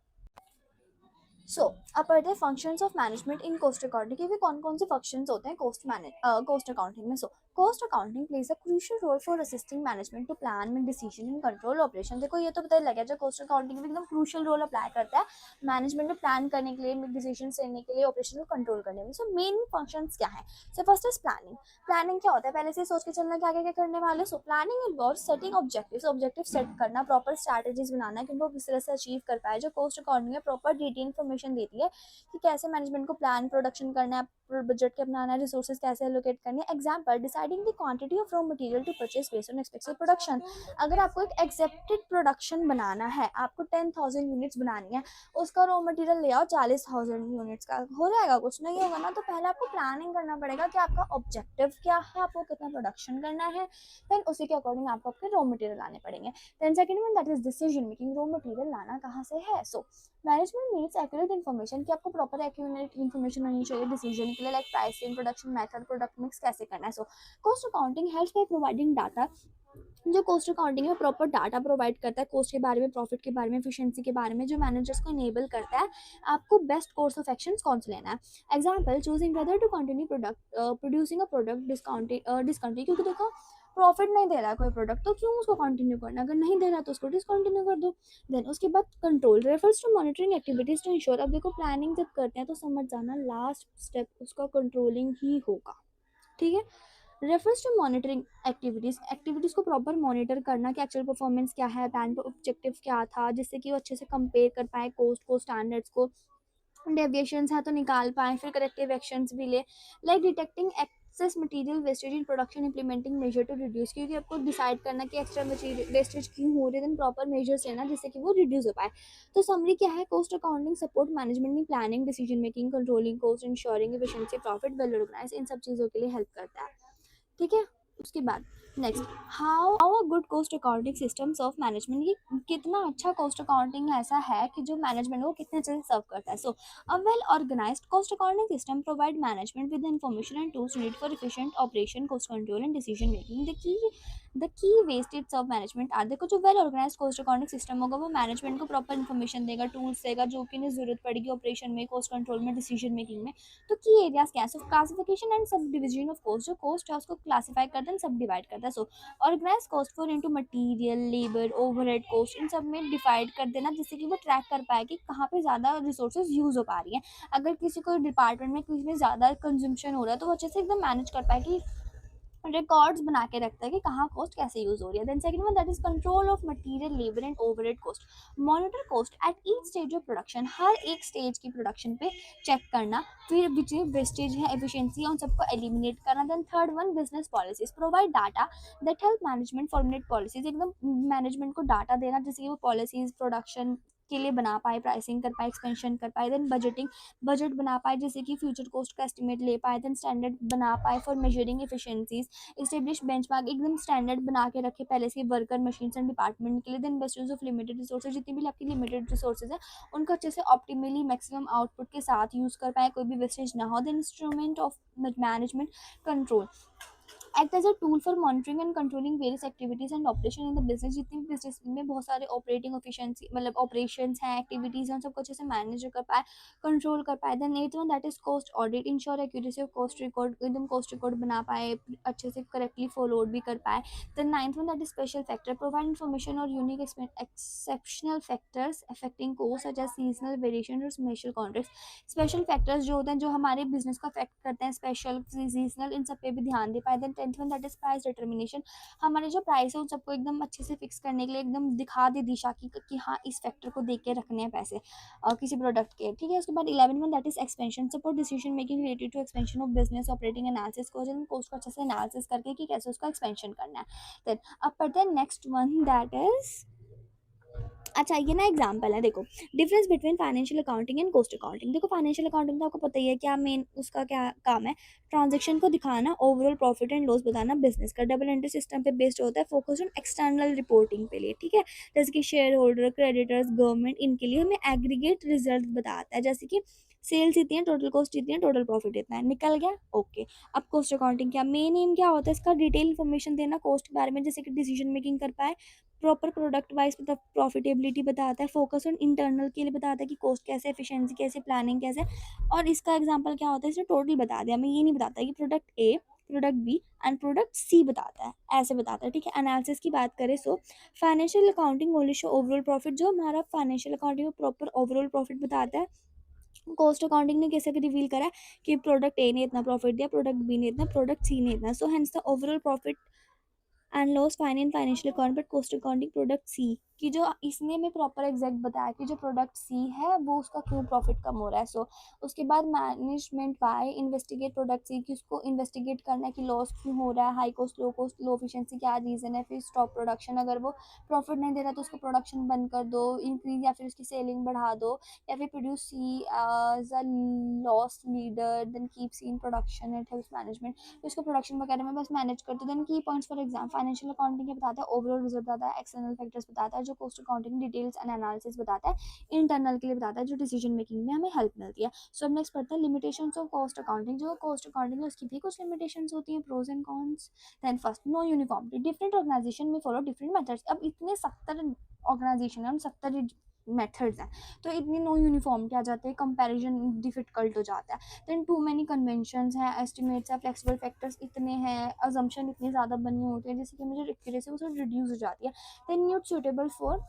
A: सो अब पढ़ते हैं functions of management in cost accounting, क्योंकि कौन कौन से फंक्शंस होते हैं कॉस्ट अकाउंटिंग में। So cost accounting plays a crucial role for assisting management to plan, make decision and control operation. देखो ये तो पता ही लगा जो कॉस्ट अकाउंटिंग में एकदम क्रूशियल रोल अप्लाई करता है मैनेजमेंट में प्लान करने के लिए, मेक डिसीजन लेने के लिए, ऑपरेशन को कंट्रोल करने में। सो मेन फंक्शंस क्या है? So first is planning. Planning क्या होता है? पहले से सोच के चलना कि आगे क्या करने वाले। So planning involve setting objectives, objective set करना, प्रॉपर स्ट्रैटेजीज बनाना कि उनको किस तरह से अचीव कर पाए। जो कॉस्ट अकाउंटिंग में प्रॉपर डिटेल इन्फॉर्मेशन देती है कि कैसे मैनेजमेंट को प्लान प्रोडक्शन करना है, बजट के अपनाना है, रिसोर्सेज कैसे एलोकेट करने हैं। Example, deciding the quantity of raw material to purchase based on expected production. अगर आपको एक एक्सेप्टेड प्रोडक्शन बनाना है, आपको 10,000 यूनिट्स बनानी है, उसका रॉ मटेरियल ले आओ 40,000 यूनिट्स का, हो जाएगा? कुछ नहीं होगा ना। तो पहले आपको प्लानिंग करना पड़ेगा कि आपका ऑब्जेक्टिव क्या है, आपको कितना प्रोडक्शन करना है, देन उसी के अकॉर्डिंग आपको अपने रॉ मटेरियल लाने पड़ेंगे। Then second one, that is decision making, raw material लाना कहाँ से है। So management needs accurate information, कि आपको प्रॉपर एक्यूरेट इन्फॉर्मेशन होनी चाहिए डिसीजन के लिए, like pricing, production method, product mix कैसे करना है। So cost accounting helps by providing data. जो कॉस्ट अकाउंटिंग है प्रॉपर डाटा प्रोवाइड करता है कॉस्ट के बारे में, प्रॉफिट के बारे में, एफिशिएंसी के बारे में, जो मैनेजर्स को इनेबल करता है आपको बेस्ट कोर्स ऑफ एक्शन कौन सा लेना है। Example, choosing whether to continue product producing a product discounting, क्योंकि देखो प्रॉफिट नहीं दे रहा है कोई प्रोडक्ट, तो क्यों उसको कंटिन्यू करना? अगर नहीं दे रहा तो उसको डिसकंटिन्यू कर दो। देन उसके बाद control refers to monitoring activities to ensure. अब देखो प्लानिंग जब करते हैं तो समझ जाना लास्ट स्टेप उसका कंट्रोलिंग ही होगा, ठीक है। Refers to monitoring activities, activities को प्रॉपर मॉनिटर करना कि एक्चुअल परफॉर्मेंस क्या है, प्लान ऑब्जेक्टिव क्या था, जिससे कि वो अच्छे से कंपेयर कर पाए कोस्ट को, स्टैंडर्ड्स को, डेविएशंस है तो निकाल पाए, फिर करेक्टिव एक्शंस भी ले, like detecting excess material wastage in production, implementing measure to reduce, क्योंकि आपको डिसाइड करना कि एक्स्ट्रा मटेरियल वेस्टेज क्यों हो रही है, देन प्रॉपर मेजर्स लेना जिससे कि वो रिड्यूस हो पाए। तो समरी क्या है? कॉस्ट अकाउंटिंग सपोर्ट मैनेजमेंट में planning, decision making, controlling cost, ensuring efficiency, profit, well organise, इन सब चीज़ों के लिए हेल्प करता है, ठीक है। उसके बाद next, how a good cost accounting systems of management, ये कितना अच्छा कॉस्ट अकाउंटिंग ऐसा है कि जो मैनेजमेंट को कितने अच्छे से सर्व करता है। So a well organised cost accounting system provide management with information and tools need for efficient operation, cost control and decision making. The key wastage of management are, देखो जो well organise cost accounting system होगा वो management को proper information देगा, tools देगा जो कि इन्हें जरूरत पड़ेगी ऑपरेशन में, कॉस्ट कंट्रोल में, डिसीजन मेकिंग में। तो की एरियाज क्या है? So classification and subdivision of cost, जो कॉस्ट है उसको क्लासिफाई करते हैं, सब डिवाइड करता है। So organise cost for into material, labour, overhead cost, इन सब में डिवाइड कर देना जिससे कि वो ट्रैक कर पाए कि कहाँ पे ज़्यादा रिसोर्सेज यूज़ हो पा रही हैं। अगर किसी को डिपार्टमेंट में किसी में ज़्यादा कंजम्पशन हो रहा है तो वो अच्छे से एकदम मैनेज कर पाए कि रिकॉर्ड्स बना के रखता है कि कहाँ कॉस्ट कैसे यूज हो रही है। Then second one, that is control of material, labour and overhead cost, monitor cost at each stage of production, हर एक स्टेज की प्रोडक्शन पे चेक करना, फिर विच वेस्टेज है, एफिशिएंसी है, उन सबको एलिमिनेट करना। Then third one, business policies, provide data that help management formulate policies, एकदम मैनेजमेंट को डाटा देना जिससे कि वो पॉलिसीज प्रोडक्शन के लिए बना पाए, प्राइसिंग कर पाए, एक्सपेंशन कर पाए। देन बजटिंग, बजट बना पाए जिससे कि फ्यूचर कॉस्ट का एस्टिमेट ले पाए। देन स्टैंडर्ड बना पाए for measuring efficiencies, establish benchmark, एकदम स्टैंडर्ड बना के रखे पहले से वर्कर, मशीन्स एंड डिपार्टमेंट के लिए। Then best use of limited resources, जितनी भी आपकी लिमिटेड रिसोर्सेज है उनको अच्छे से ऑप्टिमली मैक्सिमम आउटपुट के साथ यूज कर पाए, कोई भी वेस्टेज ना हो। Then instrument of management control, act as a tool for monitoring and controlling various activities and operation in the business, जितनी भी बिजनेस में बहुत सारे ऑपरेटिंग एफिशिएंसी मतलब ऑपरेशंस हैं, एक्टिविटीज हैं, उन सबको अच्छे से मैनेज कर पाए, कंट्रोल कर पाए। Then eight one, that is cost audit, ensure accuracy of cost record, एकदम कॉस्ट रिकॉर्ड बना पाए, अच्छे से करेक्टली फॉलोड भी कर पाए। Then ninth one, that is special factor, provide information और unique exceptional factors affecting cost such as seasonal variation और स्पेशल कॉन्ट्रैक्ट। स्पेशल फैक्टर्स जो होते हैं जो हमारे बिजनेस को अफेक्ट करते हैं, स्पेशल सीजनल, इन सब पे भी ध्यान दे पाए। Then tenth one, that is price determination, हमारे जो प्राइस है उन सबको एकदम अच्छे से फिक्स करने के लिए एकदम दिखा दे दिशा कि हाँ इस फैक्टर को देख के रखने हैं पैसे किसी प्रोडक्ट के, ठीक है। उसके बाद 11 one, that is expansion, support decision making related to expansion of business, operating analysis को, कोस्ट को अच्छे से एनालिसिस करके कि कैसे उसका एक्सपेंशन करना है। देन अब पढ़ते हैं नेक्स्ट वन, दैट इज अच्छा, ये ना एग्जांपल है, देखो difference between financial accounting and cost accounting. देखो फाइनेंशियल अकाउंटिंग तो आपको पता ही है क्या मेन उसका क्या काम है, ट्रांजैक्शन को दिखाना, ओवरऑल प्रॉफिट एंड लॉस बताना, बिजनेस का डबल एंट्री सिस्टम पे बेस्ड होता है, फोकस ऑन एक्सटर्नल रिपोर्टिंग पे लिए, ठीक है। जैसे कि शेयर होल्डर, क्रेडिटर्स, गवर्नमेंट, इनके लिए हमें एग्रीगेट रिजल्ट बताता है, जैसे कि सेल्स इतनी है, टोटल कॉस्ट इतनी है, टोटल प्रॉफिट इतना है, निकल गया, ओके। अब कॉस्ट अकाउंटिंग क्या मेन एम क्या होता है इसका, डिटेल इन्फॉर्मेशन देना कॉस्ट के बारे में, जैसे कि डिसीजन मेकिंग कर पाए, प्रॉपर प्रोडक्ट वाइज मतलब प्रॉफिटेबिलिटी बताता है, फोकस ऑन इंटरनल के लिए बताता है कि कॉस्ट कैसे, एफिशिएंसी कैसे, प्लानिंग कैसे। और इसका एग्जांपल क्या होता है, इसने टोटल बता दिया, हमें ये नहीं बताता कि product A, product B and product C बताता है, ऐसे बताता है, ठीक है। एनालिसिस की बात करें, so financial accounting only show overall profit, जो हमारा फाइनेंशियल अकाउंटिंग में प्रॉपर ओवरऑल प्रॉफिट बताता है। कॉस्ट अकाउंटिंग ने कैसे रिवील करा है कि प्रोडक्ट ए ने इतना प्रॉफिट दिया, प्रोडक्ट बी ने इतना, प्रोडक्ट सी ने इतना, so hence the overall profit and loss fine in financial account but cost accounting product C, कि जो इसने में प्रॉपर एग्जैक्ट बताया कि जो प्रोडक्ट सी है वो उसका क्यों प्रॉफिट कम हो रहा है। सो उसके बाद management why investigate product C, कि उसको इन्वेस्टिगेट करना है कि लॉस क्यों हो रहा है, हाई कॉस्ट लो एफिशिएंसी क्या रीज़न है, फिर स्टॉप प्रोडक्शन, अगर वो प्रॉफिट नहीं दे रहा तो उसको प्रोडक्शन बंद कर दो, इंक्रीज या फिर उसकी सेलिंग बढ़ा दो, या फिर produce C as a loss leader, then keep C in production, it helps management, तो इसको प्रोडक्शन वगैरह में बस मैनेज करते देन की points for exam. Financial accounting क्या बताता है, ओवरऑल रिजल्ट बताता है, एक्सटर्नल फैक्टर्स बताता है, जो cost accounting details and analysis बताता है, इंटरनल के लिए बताता है, जो डिसीजन मेकिंग में हमें हेल्प मिलती है। सो अब नेक्स्ट पढ़ते हैं लिमिटेशंस ऑफ कॉस्ट अकाउंटिंग। जो कॉस्ट अकाउंटिंग है उसकी भी कुछ लिमिटेशंस होती हैं, pros and cons. Then first, no uniformity, different organization में फॉलो डिफरेंट मेथड्स। अब इतने 70 ऑर्गेनाइजेशन है, 70 मेथड्स हैं, तो इतनी नो यूनिफॉर्मिटी आ जाती है, कंपैरिजन डिफिकल्ट हो जाता है। देन टू मैनी कन्वेंशंस हैं, एस्टिमेट्स हैं, फ्लेक्सिबल फैक्टर्स इतने हैं, अजम्पशन इतनी ज़्यादा बनी होती है जिससे कि मुझे एक्यूरेसी वो थोड़ी रिड्यूस हो जाती है। Then not suitable for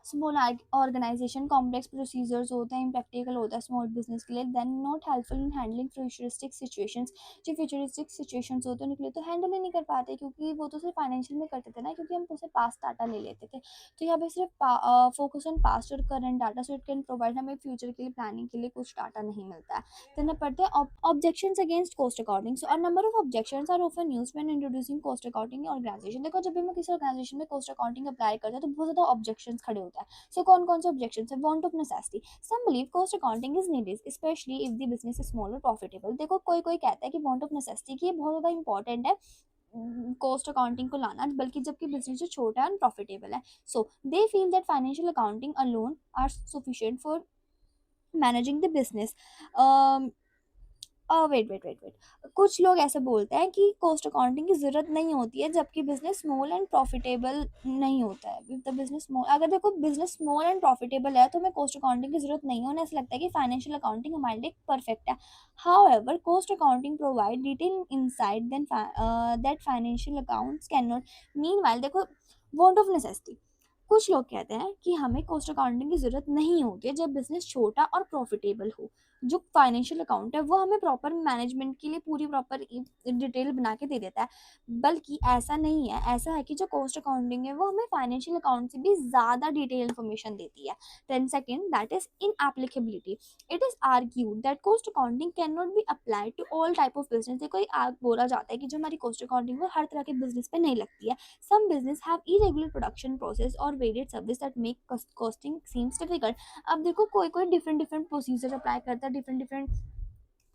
A: small organization, complex procedures होते हैं, इम्प्रैक्टिकल होता है स्मॉल बिजनेस के लिए। Then not helpful in handling futuristic situations, जो फ्यूचरिस्टिक सिचुएशंस होते हैं उनके लिए तो हैंडल ही नहीं कर पाते, क्योंकि वो तो सिर्फ फाइनेंशियल में करते थे ना, क्योंकि हम उसे पास्ट डाटा ले लेते थे। तो यहाँ पे सिर्फ फोकस ऑन पास्ट और current data, so it can provide हमें फ्यूचर के लिए प्लानिंग के लिए कुछ डाटा नहीं मिलता है। देन पढ़ते हैं objections against cost accounting. So a number of objections are often used when introducing cost accounting in organization. देखो जब भी हम किसी ऑर्गेनाइजेशन में कॉस्ट अकाउंटिंग अप्लाई करते हैं तो बहुत ज़्यादा ऑब्जेक्शंस खड़े होते हैं। सो कौन कौन से ऑब्जेक्शन है, want of necessity, some believe cost accounting is needed specially if the business is small और प्रॉफिटेबल। देखो कोई कोई कहता है कि वांट ऑफ नेसेसिटी की ये बहुत ज़्यादा इंपॉर्टेंट है कॉस्ट अकाउंटिंग को लाना, बल्कि जबकि बिजनेस जो छोटा है प्रॉफिटेबल है, so they feel that financial accounting alone are sufficient for managing the business. Wait, कुछ लोग ऐसे बोलते हैं कि कॉस्ट अकाउंटिंग की ज़रूरत नहीं होती है जबकि बिजनेस स्मॉल एंड प्रॉफिटेबल नहीं होता है। द बिजनेस स्मॉल, अगर देखो बिजनेस स्मॉल एंड प्रॉफिटेबल है तो हमें कॉस्ट अकाउंटिंग की ज़रूरत नहीं है, उन्हें ऐसा लगता है कि फाइनेंशियल अकाउंटिंग हमारे लिए परफेक्ट है। However cost accounting provide detail insight than that financial accounts can not. Meanwhile देखो, वांट ऑफ नेसेसिटी, कुछ लोग कहते हैं कि हमें कॉस्ट अकाउंटिंग की ज़रूरत नहीं होती है जब बिजनेस छोटा और प्रॉफिटेबल हो। जो फाइनेंशियल अकाउंट है वो हमें प्रॉपर मैनेजमेंट के लिए पूरी प्रॉपर डिटेल बना के दे देता है, बल्कि ऐसा नहीं है। ऐसा है कि जो कॉस्ट अकाउंटिंग है वो हमें फाइनेंशियल अकाउंट से भी ज़्यादा डिटेल इन्फॉर्मेशन देती है। Then second, that is inapplicability, it is argued that cost accounting can not be applied to all type of business. देखो बोला जाता है कि जो हमारी कॉस्ट अकाउंटिंग वो हर तरह के बिजनेस पे नहीं लगती है। Some business have irregular production process और varied service that make costing seems difficult. अब देखो कोई कोई डिफरेंट डिफरेंट प्रोसीजर अप्लाई करता है, डिफरेंट डिफरेंट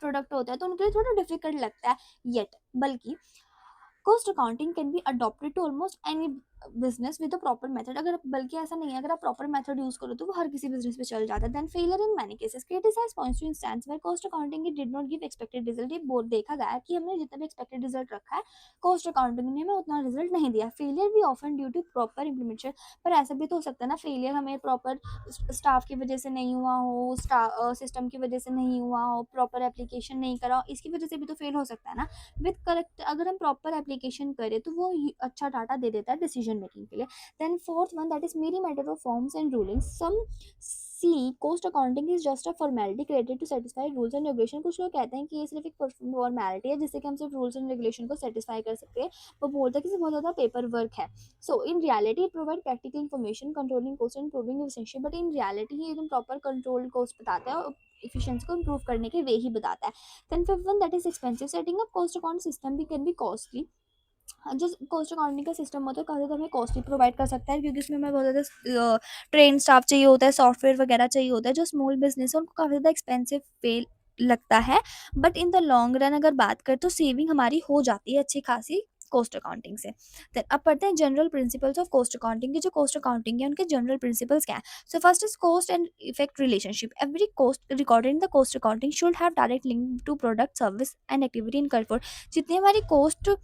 A: प्रोडक्ट होता है, तो उनके लिए थोड़ा डिफिकल्ट लगता है। येट बल्कि cost accounting can be adopted to almost any business with a proper method. अगर बल्कि ऐसा नहीं है, अगर आप प्रॉपर मेथड यूज करो तो वो हर किसी बिजनेस पे चल जाता है। Then failure in many cases, criticize points to instance where cost accounting did not give expected result. ये बहुत देखा गया है कि हमने जितना भी एक्सपेक्टेड रिजल्ट रखा है कॉस्ट अकाउंटिंग ने हमें उतना रिजल्ट नहीं दिया। फेलियर भी often due to proper implementation, पर ऐसा भी तो हो सकता है ना फेलियर हमें प्रॉपर स्टाफ की वजह से नहीं हुआ हो, सिस्टम की वजह से नहीं हुआ हो, प्रॉपर एप्लीकेशन नहीं करा हो, इसकी वजह से भी तो फेल हो सकता है ना। विद करेक्ट अगर हम प्रॉपर एप्लीकेशन करें तो वो अच्छा डाटा दे देता है डिसीजन मेकिंग के लिए। Then fourth one, that is mere matter of forms and rulings. Some see cost accounting is just a formality created to satisfy rules and regulation. कुछ लोग कहते हैं कि ये सिर्फ एक फॉर्मेलिटी है जिससे कि हम सिर्फ रूल्स एंड रेगुलेशन को सेटिस्फाई कर सकते हैं। वो बोलते हैं कि बहुत ज़्यादा पेपर वर्क है। So in reality it provide practical information controlling cost and improving efficiency, but in reality ये एकदम प्रॉपर कंट्रोल कॉस्ट बताता है और एफिशिएंसी को इम्प्रूव करने के वे ही बताता है। Then fifth one, that is expensive. Setting up cost account system भी can be costly जो कॉस्ट अकाउंटिंग का सिस्टम होता है काफ़ी ज़्यादा हमें कॉस्ट भी प्रोवाइड कर सकता है, क्योंकि उसमें हमें बहुत ज़्यादा ट्रेन स्टाफ चाहिए होता है, सॉफ्टवेयर वगैरह चाहिए होता है। जो स्मॉल बिजनेस है उनको काफ़ी ज़्यादा एक्सपेंसिव पे लगता है, but in the long run अगर बात करें तो सेविंग हमारी हो जाती है अच्छी खासी कॉस्ट अकाउंटिंग से। देन अब पढ़ते हैं general principles of cost accounting की। जो कॉस्ट अकाउंटिंग है उनके जनरल प्रिंसिपल्स क्या है। So first is cost and effect relationship. Every cost recorded in the cost accounting should have direct link to product service and activity in for. जितनी हमारी cost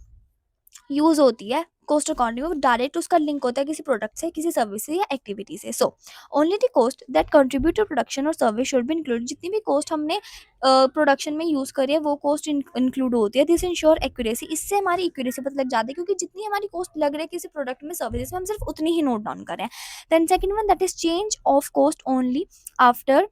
A: use होती है cost accounting में, वो direct उसका link होता है किसी प्रोडक्ट से, किसी सर्विस से या एक्टिविटी से। So only the cost that contribute to production और सर्विस शुड बी इंक्लूडेड। जितनी भी कॉस्ट हमने प्रोडक्शन में यूज़ करी है वो कॉस्ट इंक्लूड होती है। This ensure accuracy. इससे हमारी एक्यूरेसी पता लग जाती है, क्योंकि जितनी हमारी कॉस्ट लग रही है किसी प्रोडक्ट में, सर्विस में, हम सिर्फ उतनी ही नोट डाउन करें। Then second one, that is change of cost only after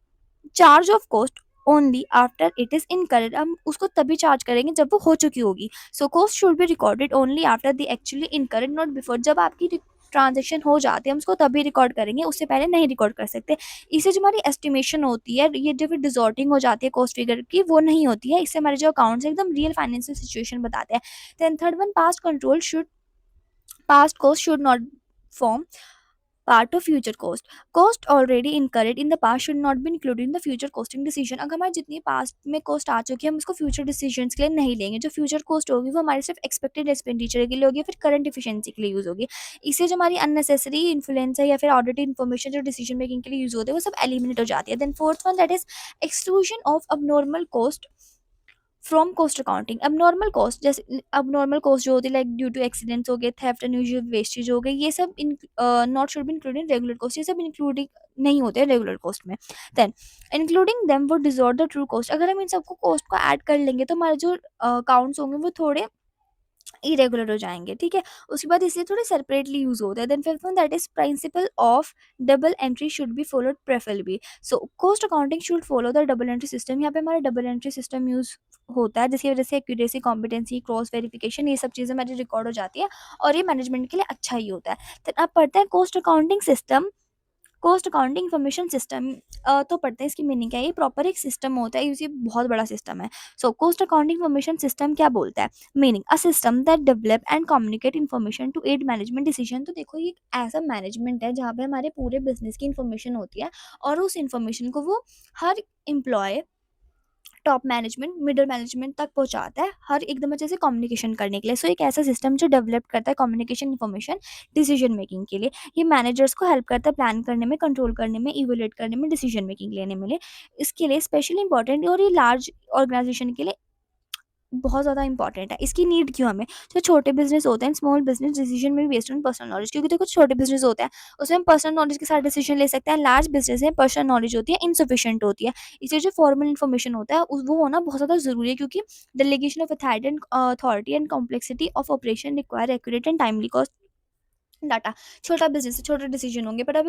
A: charge of cost only after it is incorrect. हम उसको तभी चार्ज करेंगे जब वो हो चुकी होगी। So cost should be recorded only after the actually incorrect, not before. जब आपकी ट्रांजेक्शन हो जाती है हम उसको तभी रिकॉर्ड करेंगे, उससे पहले नहीं रिकॉर्ड कर सकते। इससे जो हमारी एस्टिमेशन होती है, ये जो फिर डिजॉर्टिंग हो जाती है कॉस्ट फिगर की, वो नहीं होती है। इससे हमारे जो अकाउंट्स एकदम रियल फाइनेंशियल सिचुएशन बताते हैं। Then third one, past cost should not form part of future cost. Cost already incurred in the past should not be included in the future costing decision. अगर हमारी जितनी past में cost आ चुकी है हम उसको फ्यूचर डिसीजन के लिए नहीं लेंगे। जो फ्यूचर कॉस्ट होगी वो हमारे सिर्फ एक्सपेक्टेड एक्सपेंडिचर के लिए होगी, फिर करंट इफिशियंसी के लिए यूज होगी। इससे जो हमारी अननेसेसरी इन्फ्लुएंस है या फिर ऑडिटेड इन्फॉर्मेशन जो डिसीजन मेकिंग के लिए यूज होते हैं वो सब एलिमिनेट हो जाती है। Then fourth one, that is exclusion of abnormal cost from cost accounting. अब नॉर्मल कॉस्ट जो होती है लाइक ड्यू टू एक्सीडेंट्स हो गए, थेफ्ट, अनयूजुअल वेस्टेज हो गए, ये सब not should be included in regular cost. ये सब इंक्लूडिंग नहीं होते रेगुलर कॉस्ट में। Then including them would distort the true cost. अगर हम इन सबको कॉस्ट को ऐड कर लेंगे तो हमारे जो अकाउंट्स होंगे वो थोड़े इरेगुलर हो जाएंगे, ठीक है। उसके बाद इसलिए थोड़े सेपरेटली यूज होता है। Then fifth one, that is principle of double entry should be followed preferably. So cost accounting should follow the double entry system. यहाँ पे हमारा डबल एंट्री सिस्टम यूज होता है, जिसकी वजह से एक्यूरेसी, कॉम्पिटेंसी, क्रॉस वेरिफिकेशन, ये सब चीज़ें हमारी रिकॉर्ड हो जाती है, और ये मैनेजमेंट के लिए अच्छा ही होता है। देन अब पढ़ते हैं cost accounting system, cost accounting information system. तो पढ़ते हैं इसकी मीनिंग क्या है। ये प्रॉपर एक सिस्टम होता है, ये बहुत बड़ा सिस्टम है। So cost accounting information system क्या बोलता है। Meaning a system that develop and communicate information to aid management decision. तो देखो ये एक ऐसा मैनेजमेंट है जहाँ पे हमारे पूरे बिजनेस की इन्फॉर्मेशन होती है, और उस इन्फॉर्मेशन को वो हर employ, top management, middle management तक पहुंचाता है, हर एकदम अच्छे से कम्युनिकेशन करने के लिए। सो एक ऐसा सिस्टम जो डेवलप करता है कम्युनिकेशन इन्फॉर्मेशन डिसीजन मेकिंग के लिए। ये मैनेजर्स को हेल्प करता है प्लान करने में, कंट्रोल करने में, इवेल्युएट करने में, डिसीजन मेकिंग लेने में। इसके लिए स्पेशली इंपॉर्टेंट, और ये लार्ज ऑर्गेनाइजेशन के लिए बहुत ज़्यादा इंपॉर्टेंट है। इसकी नीड क्यों हमें। जो छोटे बिजनेस होते हैं, स्मॉल बिजनेस डिसीजन में बेस्ड ऑन पर्सनल नॉलेज, क्योंकि देखो छोटे बिजनेस होते हैं उसमें हम पर्सनल नॉलेज के साथ डिसीजन ले सकते हैं। लार्ज बिजनेस में पर्सनल नॉलेज होती है इनसफिशिएंट होती है। इसलिए जो फॉर्मल इन्फॉर्मेशन होता है वो होना बहुत ज़्यादा जरूरी है, क्योंकि delegation of authority and complexity of operation require accurate and timely cost data. छोटा बिजनेस है, छोटे डिसीजन होंगे, बट अभी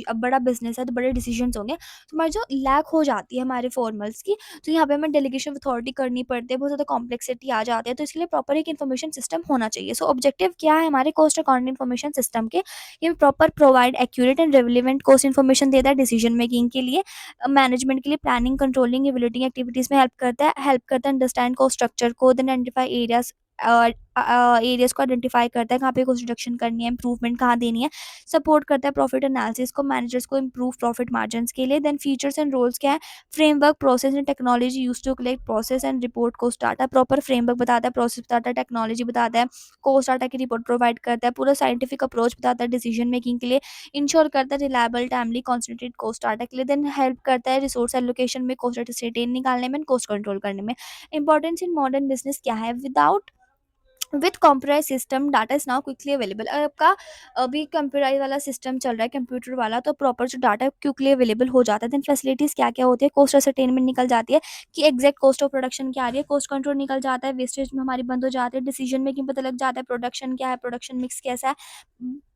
A: अब बड़ा बिजनेस है तो बड़े डिसीजंस होंगे, तो हमारी जो लैक हो जाती है हमारे फॉर्मल्स की, तो यहाँ पे हमें डेलीगेशन अथॉरिटी करनी पड़ती है, बहुत ज़्यादा कॉम्प्लेक्सिटी आ जाती है। तो इसके लिए प्रॉपर एक इन्फॉर्मेशन सिस्टम होना चाहिए। सो ऑब्जेक्टिव क्या है हमारे कॉस्ट अकाउंट इन्फॉर्मेशन सिस्टम के। ये proper provide accurate and relevant cost information देता है डिसीजन मेकिंग के लिए, मैनेजमेंट के लिए प्लानिंग, कंट्रोलिंग, इवेल्युएटिंग एक्टिविटीज़ में हेल्प करता है अंडरस्टैंड कॉस्ट स्ट्रक्चर को, देन आइडेंटिफाई एरियाज को आइडेंटिफाई करता है कहाँ पे कॉस्ट रिडक्शन करनी है, इंप्रूवमेंट कहाँ देनी है, सपोर्ट करता है प्रॉफिट एनालिसिस को, मैनेजर्स को इंप्रूव प्रॉफिट मार्जिन के लिए। देन फीचर्स एंड रोल्स क्या है। Framework, process and technology use to collect process and report cost data. Proper framework बताता है, प्रोसेस बताता है, टेक्नोलॉजी बताता है, कॉस्ट डाटा की रिपोर्ट प्रोवाइड करता है, पूरा साइंटिफिक अप्रोच बताता है डिसीजन मेकिंग के लिए, इंश्योर करता है reliable, timely, concentrate cost data के लिए। देन हेल्प करता है रिसोर्स एलोकेशन में, कॉस्ट डाटा से निकालने में, कॉस्ट कंट्रोल करने में। इंपॉर्टेंस इन मॉडर्न बिजनेस क्या है। With computerize system data is now quickly available. आपका अभी कंप्यूटराइज वाला सिस्टम चल रहा है, कंप्यूटर वाला, तो प्रॉपर जो डाटा है क्विकली अवेलेबल हो जाता है। देन फैसिलिटीज़ क्या क्या होती है। कॉस्ट असरटेनमेंट निकल जाती है कि एग्जैक्ट कॉस्ट ऑफ प्रोडक्शन क्या आ रही है, कॉस्ट कंट्रोल निकल जाता है, वेस्टेज में हमारी बंद हो जाती है, डिसीजन मेकिंग पता लग जाता है, प्रोडक्शन क्या है, प्रोडक्शन मिक्स कैसा है,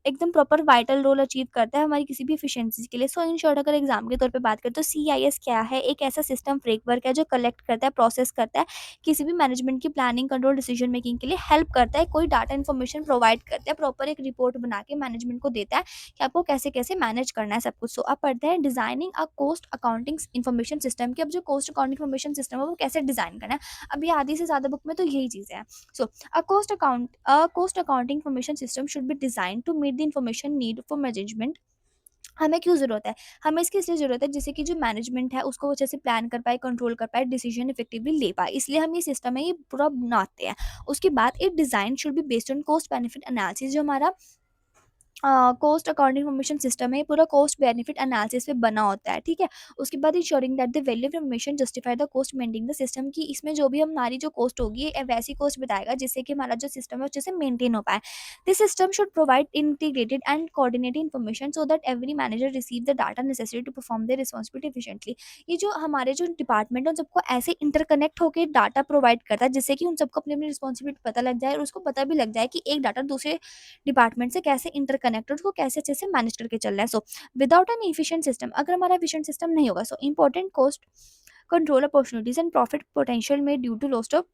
A: एकदम प्रॉपर वाइटल रोल अचीव करता है हमारी किसी भी एफिशिएंसी के लिए। सो इन शॉर्ट अगर एग्जाम के तौर पे बात करें तो CIS क्या है, एक ऐसा सिस्टम फ्रेमवर्क है जो कलेक्ट करता है, प्रोसेस करता है, किसी भी मैनेजमेंट की प्लानिंग, कंट्रोल, डिसीजन मेकिंग के लिए हेल्प करता है, कोई डाटा इन्फॉर्मेशन प्रोवाइड करता है, प्रॉपर एक रिपोर्ट बना के मैनेजमेंट को देता है कि आपको कैसे कैसे मैनेज करना है सब कुछ। सो आप पढ़ते हैं designing a cost accounting information system की। अब जो कॉस्ट अकाउंटिंग इन्फॉर्मेशन सिस्टम है वो कैसे डिजाइन करना है, अभी आधी से ज्यादा बुक में तो यही चीजें हैं। सो a cost accounting information system should be designed to meet the information need for management। हमें क्यों ज़रूरत है? हमें इसकी इसलिए ज़रूरत है जिससे कि जो मैनेजमेंट है उसको वो अच्छे से प्लान कर पाए, कंट्रोल कर पाए, डिसीजन इफेक्टिवली ले पाए। इसलिए हम ये सिस्टम है ये पूरा बनाते हैं। उसके बाद it design should be based on cost benefit analysis. जो हमारा कॉस्ट अकाउंटिंग इन्फॉर्मेशन सिस्टम है ये पूरा कॉस्ट बेनिफिट एनालिसिस पे बना होता है, ठीक है। उसके बाद ensuring that the value information justify the cost maintain the system की। इसमें जो भी हमारी जो कॉस्ट होगी ये वैसी कॉस्ट बताएगा जिससे कि हमारा जो सिस्टम है अच्छे से मेंटेन हो पाए। This system should provide integrated and coordinated information so that every manager receive the data necessary to perform their responsibility efficiently. ये जो हमारे जो डिपार्टमेंट है उन सबको ऐसे इंटरकनेक्ट होकर डाटा प्रोवाइड करता है जिससे कि उन सबको अपनी अपनी रिस्पॉन्सिबिलिटी पता लग जाए और उसको पता भी लग जाए कि एक डाटा दूसरे डिपार्टमेंट से कैसे इंटरकनेक्टेड, उसको कैसे अच्छे से मैनेज करके चलना है। So without an efficient system, अगर हमारा एफिशिएंट सिस्टम नहीं होगा, so important cost control opportunities and profit potential में due to loss of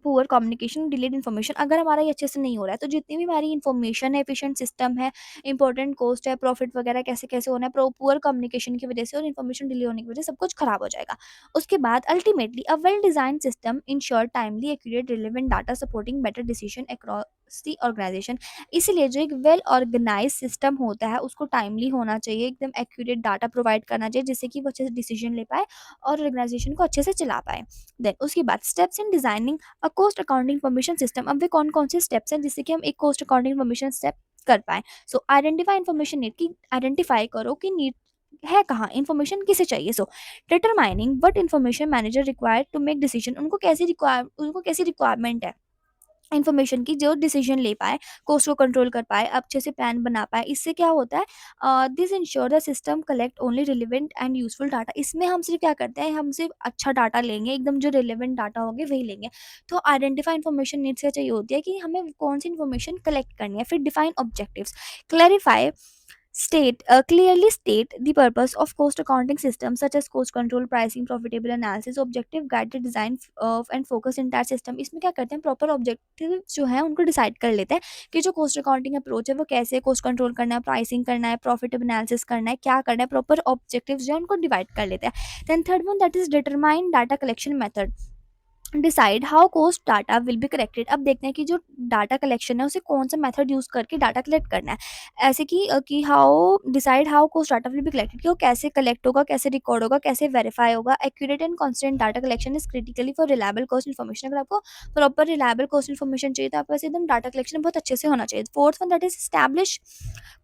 A: poor communication, delayed information. अगर हमारा ये अच्छे से नहीं हो रहा है तो जितनी भी हमारी इन्फॉर्मेशन है, एफिशिएंट सिस्टम है, इंपॉर्टेंट कॉस्ट है, प्रॉफिट वगैरह कैसे कैसे होना है, पुअर कम्युनिकेशन की वजह से और इन्फॉर्मेशन डिले होने की वजह से सब कुछ खराब हो जाएगा। उसके बाद ultimately a well design system ensure timely accurate relevant data supporting better decision across the organization. इसलिए जो एक वेल ऑर्गेनाइज सिस्टम होता है उसको टाइमली होना चाहिए, एकदम एक्यूरेट डाटा प्रोवाइड करना चाहिए जिससे कि वो अच्छे से डिसीजन ले पाए और ऑर्गेनाइजेशन को अच्छे से चला पाए। देन उसके बाद steps in designing a cost accounting information system. अब वे कौन कौन से स्टेप्स हैं जिससे कि हम एक कॉस्ट अकाउंटिंग इन्फॉर्मेशन स्टेप कर पाए। सो आइडेंटिफाई इन्फॉर्मेशन नीड की, आइडेंटिफाई करो कि नीड है कहाँ, इन्फॉर्मेशन किसे चाहिए। So determining what information manager required to make decision, उनको कैसी रिक्वायरमेंट है इन्फॉर्मेशन की जो डिसीजन ले पाए, कॉस्ट को कंट्रोल कर पाए, अच्छे से प्लान बना पाए। इससे क्या होता है, this ensure the system collect only relevant and useful data. इसमें हम सिर्फ क्या करते हैं, हम सिर्फ अच्छा डाटा लेंगे, एकदम जो रिलेवेंट डाटा होंगे वही लेंगे। तो आइडेंटिफाई इन्फॉर्मेशन नीड्स क्या चाहिए होती है कि हमें कौन सी इन्फॉर्मेशन कलेक्ट करनी है। फिर define objectives, clarify clearly state the purpose of cost accounting systems such as cost control, pricing, profitable analysis, objective guide the design of and focus entire system। इसमें क्या करते हैं, प्रॉपर ऑब्जेक्टिव जो है उनको डिसाइड कर लेते हैं कि जो कॉस्ट अकाउंटिंग अप्रोच है वो कैसे कॉस्ट कंट्रोल करना है, प्राइसिंग करना है, प्रॉफिट एनालिसिस करना है, क्या करना है, प्रॉपर ऑब्जेक्टिव्स जो है उनको डिवाइड कर लेते हैं। Then third one that is determine data collection method, decide how cost data will be collected. अब देखते हैं कि जो डाटा कलेक्शन है उसे कौन सा मेथड यूज करके डाटा कलेक्ट करना है। ऐसे कि how decide how cost data will be collected, कि वो कैसे कलेक्ट होगा, कैसे रिकॉर्ड होगा, कैसे वेरीफाई होगा। Accurate and constant data collection is critically for reliable cost information. अगर आपको प्रॉपर रिलायबल कॉस्ट इन्फॉर्मेशन चाहिए तो आपके पास एकदम डाटा कलेक्शन बहुत अच्छे से होना चाहिए। Fourth one that is establish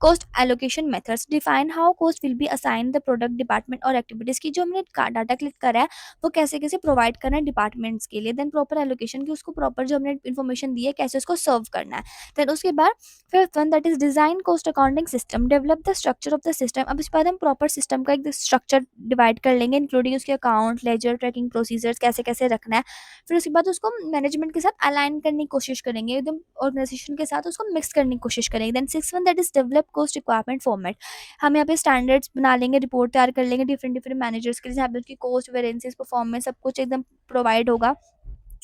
A: cost allocation methods, define how cost will be assign the product department और एक्टिविटीज की। जो हमने डाटा कलेक्ट करा है वो कैसे कैसे प्रोवाइड करना है डिपार्टमेंट्स के लिए। देन प्रॉपर एलोकेशन की, उसको प्रॉपर जो हमने इन्फॉर्मेशन दी है कैसे उसको सर्व करना है। देन उसके बाद fifth one that is design cost accounting system, develop the structure of the system. अब इसके बाद हम प्रॉपर सिस्टम का एक स्ट्रक्चर डिवाइड कर लेंगे इंक्लूडिंग उसके अकाउंट, लेजर, ट्रैकिंग प्रोसीजर्स कैसे कैसे रखना है। फिर उसके बाद उसको मैनेजमेंट के साथ अलाइन करने की कोशिश करेंगे, एकदम ऑर्गेनाइजेशन के साथ उसको मिक्स करने की कोशिश करेंगे। Then six one that is develop cost requirement format. हम यहाँ पे स्टैंडर्ड्स बना लेंगे, रिपोर्ट तैयार कर लेंगे डिफरेंट डिफरेंट मैनेजर्स के लिए जहाँ पे उसकी कॉस्ट, वेरिएंसेस, परफॉर्मेंस सब कुछ एकदम प्रोवाइड होगा।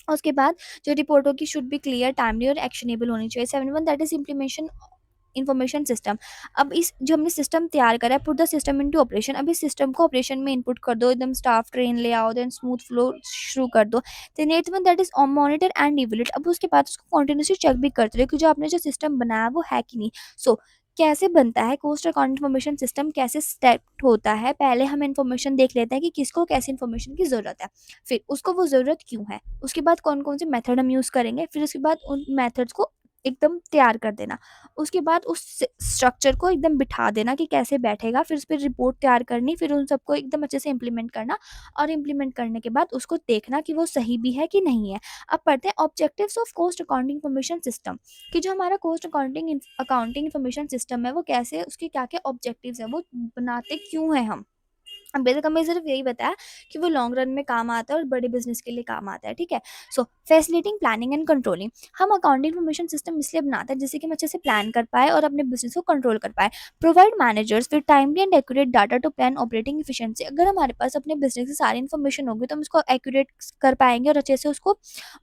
A: उसके बाद जो रिपोर्ट होगी शुड बी क्लियर, टाइमली और एक्शनेबल होनी चाहिए। Seven one that is implementation information system. अब इस जो हमने सिस्टम तैयार करा है, put the system into operation. अब इस सिस्टम को ऑपरेशन में इनपुट कर दो, एकदम स्टाफ ट्रेन ले आओ, देन स्मूथ फ्लो शुरू कर दो। Then eight one that is on monitor and evaluate. अब उसके बाद उसको कंटिन्यूसली चेक भी करते रहो कि जो आपने जो सिस्टम बनाया है वो है कि नहीं। सो कैसे बनता है कॉस्ट अकाउंट इन्फॉर्मेशन सिस्टम, कैसे स्टेप होता है, पहले हम इन्फॉर्मेशन देख लेते हैं कि किसको कैसी इन्फॉर्मेशन की ज़रूरत है, फिर उसको वो ज़रूरत क्यों है, उसके बाद कौन कौन से मेथड हम यूज़ करेंगे, फिर उसके बाद उन मेथड्स को एकदम तैयार कर देना। उसके बाद उस स्ट्रक्चर को एकदम बिठा देना कि कैसे बैठेगा, फिर उस पर रिपोर्ट तैयार करनी, फिर उन सबको एकदम अच्छे से इम्प्लीमेंट करना और इम्प्लीमेंट करने के बाद उसको देखना कि वो सही भी है कि नहीं है। अब पढ़ते हैं objectives of cost accounting information system, कि जो हमारा कॉस्ट अकाउंटिंग इन्फॉर्मेशन सिस्टम है वो कैसे, उसके क्या क्या ऑब्जेक्टिव्स है, वो बनाते क्यों है हम। बेसिक हमें सिर्फ यही बताया कि वो लॉन्ग रन में काम आता है और बड़े बिजनेस के लिए काम आता है, ठीक है। सो फैसिलिटिंग प्लानिंग एंड कंट्रोलिंग, हम अकाउंटिंग इन्फॉर्मेशन सिस्टम इसलिए बनाते हैं जिससे कि हम अच्छे से प्लान कर पाए और अपने बिजनेस को कंट्रोल कर पाए। Provide managers with timely and accurate data to plan operating efficiency, अगर हमारे पास अपने बिजनेस की सारी इन्फॉर्मेशन होगी तो हम उसको एक्यूरेट कर पाएंगे और अच्छे से उसको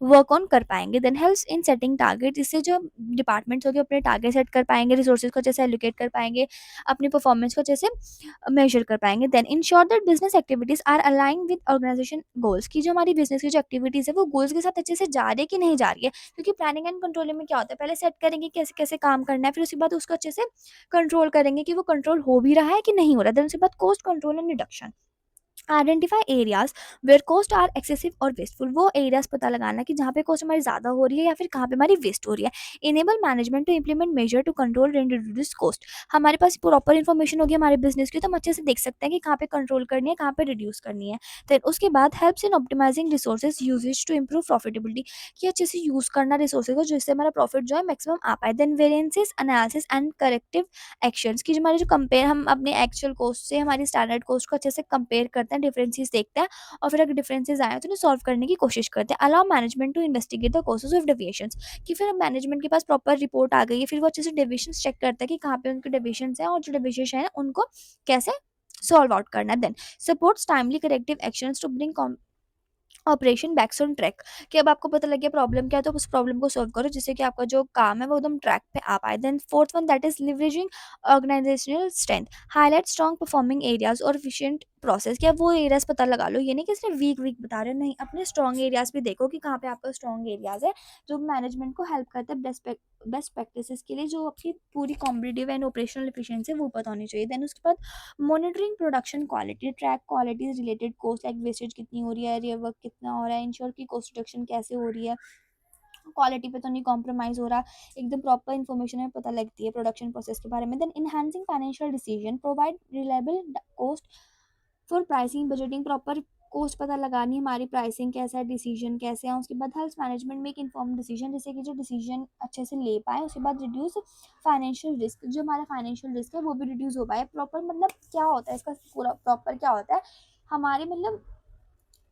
A: वर्क ऑन कर पाएंगे। Then helps in setting target, इससे जो डिपार्टमेंट्स होंगे अपने टारगेट सेट कर पाएंगे, रिसोर्सेज को अच्छे से एलोकेट कर पाएंगे, अपनी परफॉर्मेंस को अच्छे से मेजर कर पाएंगे। Then ensure that business activities are align with organization goals, की जो हमारी बिजनेस की जो एक्टिविटीज है वो गोल्स के साथ अच्छे से जा रही है कि नहीं जा रही है, क्योंकि प्लानिंग एंड कंट्रोलिंग में क्या होता है, पहले सेट करेंगे कैसे कैसे काम करना है, फिर उसके बाद उसको अच्छे से कंट्रोल करेंगे कि वो कंट्रोल हो भी रहा है कि नहीं हो रहा है। देन उसके बाद cost control and reduction, identify areas where cost are excessive और वेस्टफुल, वो एरियाज पता लगाना कि जहाँ पे कॉस्ट हमारी ज़्यादा हो रही है या फिर कहाँ पे हमारी वेस्ट हो रही है। Enable management to implement measure to control and reduce cost, हमारे पास प्रॉपर इन्फॉर्मेशन होगी हमारे बिजनेस की तो हम अच्छे से देख सकते हैं कि कहाँ पे कंट्रोल करनी है, कहाँ पे रिड्यूस करनी है। देन उसके बाद helps in optimizing resources usages to improve profitability, कि अच्छे से यूज़ करना रिसोर्सेज को जिससे हमारा प्रॉफिट जो है मैक्सिमम आ पाए। Then variances analysis and corrective actions, की जो हमारे जो कंपेयर, हम अपने एक्चुअल कॉस्ट से हमारी स्टैंडर्ड कॉस्ट को अच्छे से कंपेयर करते हैं, डिफरेंसेस देखते हैं और फिर अगर डिफरेंसेस आए तो उन्हें सॉल्व करने की कोशिश करते हैं। Allow management to investigate the causes of deviations, कि फिर मैनेजमेंट के पास प्रॉपर रिपोर्ट आ गई है, फिर वो अच्छे से डेविएशंस चेक करता है कि कहाँ पे उनके डेविएशंस हैं और जो डेविएशन है उनको कैसे सॉल्व आउट करना है। Then supports timely corrective actions to bring operation backs on track, कि अब आपको पता लग गया प्रॉब्लम क्या है तो उस प्रॉब्लम को सॉल्व करो जिससे कि आपका जो काम है वो एकदम ट्रैक पे आ पाए। Then fourth one that is leveraging organizational strength, highlight strong performing areas और एफिशिएंट प्रोसेस, क्या वो एरियाज पता लगा लो, ये नहीं कि सिर्फ वीक वीक बता रहे हो, नहीं अपने स्ट्रॉन्ग एरियाज भी देखो कि कहाँ पे आपका स्ट्रॉन्ग एरियाज है जो मैनेजमेंट को हेल्प करता है बेस्ट प्रैक्टिसेस के लिए, जो आपकी पूरी कॉम्पिटिटिव एंड ऑपरेशनल एफिशिएंसी है वो पता होनी चाहिए। देन उसके बाद monitoring production quality, track quality related cost like wastage कितनी हो रही है, रिवर्क कितना हो रहा है, इंश्योर की कॉस्ट रिडक्शन कैसे हो रही है, क्वालिटी पे तो नहीं कॉम्प्रोमाइज़ हो रहा, एकदम प्रॉपर इन्फॉर्मेशन हमें पता लगती है प्रोडक्शन प्रोसेस के बारे में। Then enhancing financial decision, provide reliable cost for pricing budgeting, proper cost पता लगानी हमारी प्राइसिंग कैसा है, डिसीजन कैसे है। उसके बाद हेल्थ मैनेजमेंट में एक इन्फॉर्म डिसीजन, जैसे कि जो डिसीजन अच्छे से ले पाए। उसके बाद रिड्यूस फाइनेंशियल रिस्क, जो हमारा फाइनेंशियल रिस्क है वो भी रिड्यूस हो पाए। प्रॉपर मतलब क्या होता है इसका पूरा प्रॉपर क्या होता है, हमारे मतलब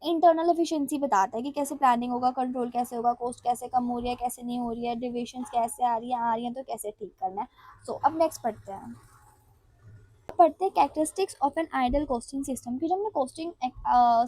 A: इंटरनल एफिशिएंसी बताता है कि कैसे प्लानिंग होगा, कंट्रोल कैसे होगा, कॉस्ट कैसे कम हो रही है कैसे नहीं हो रही है, डिविएशंस कैसे आ रही हैं तो कैसे ठीक करना है। सो अब नेक्स्ट पढ़ते हैं, पढ़ते हैं characteristics of an ideal costing system, कि जब हमने कॉस्टिंग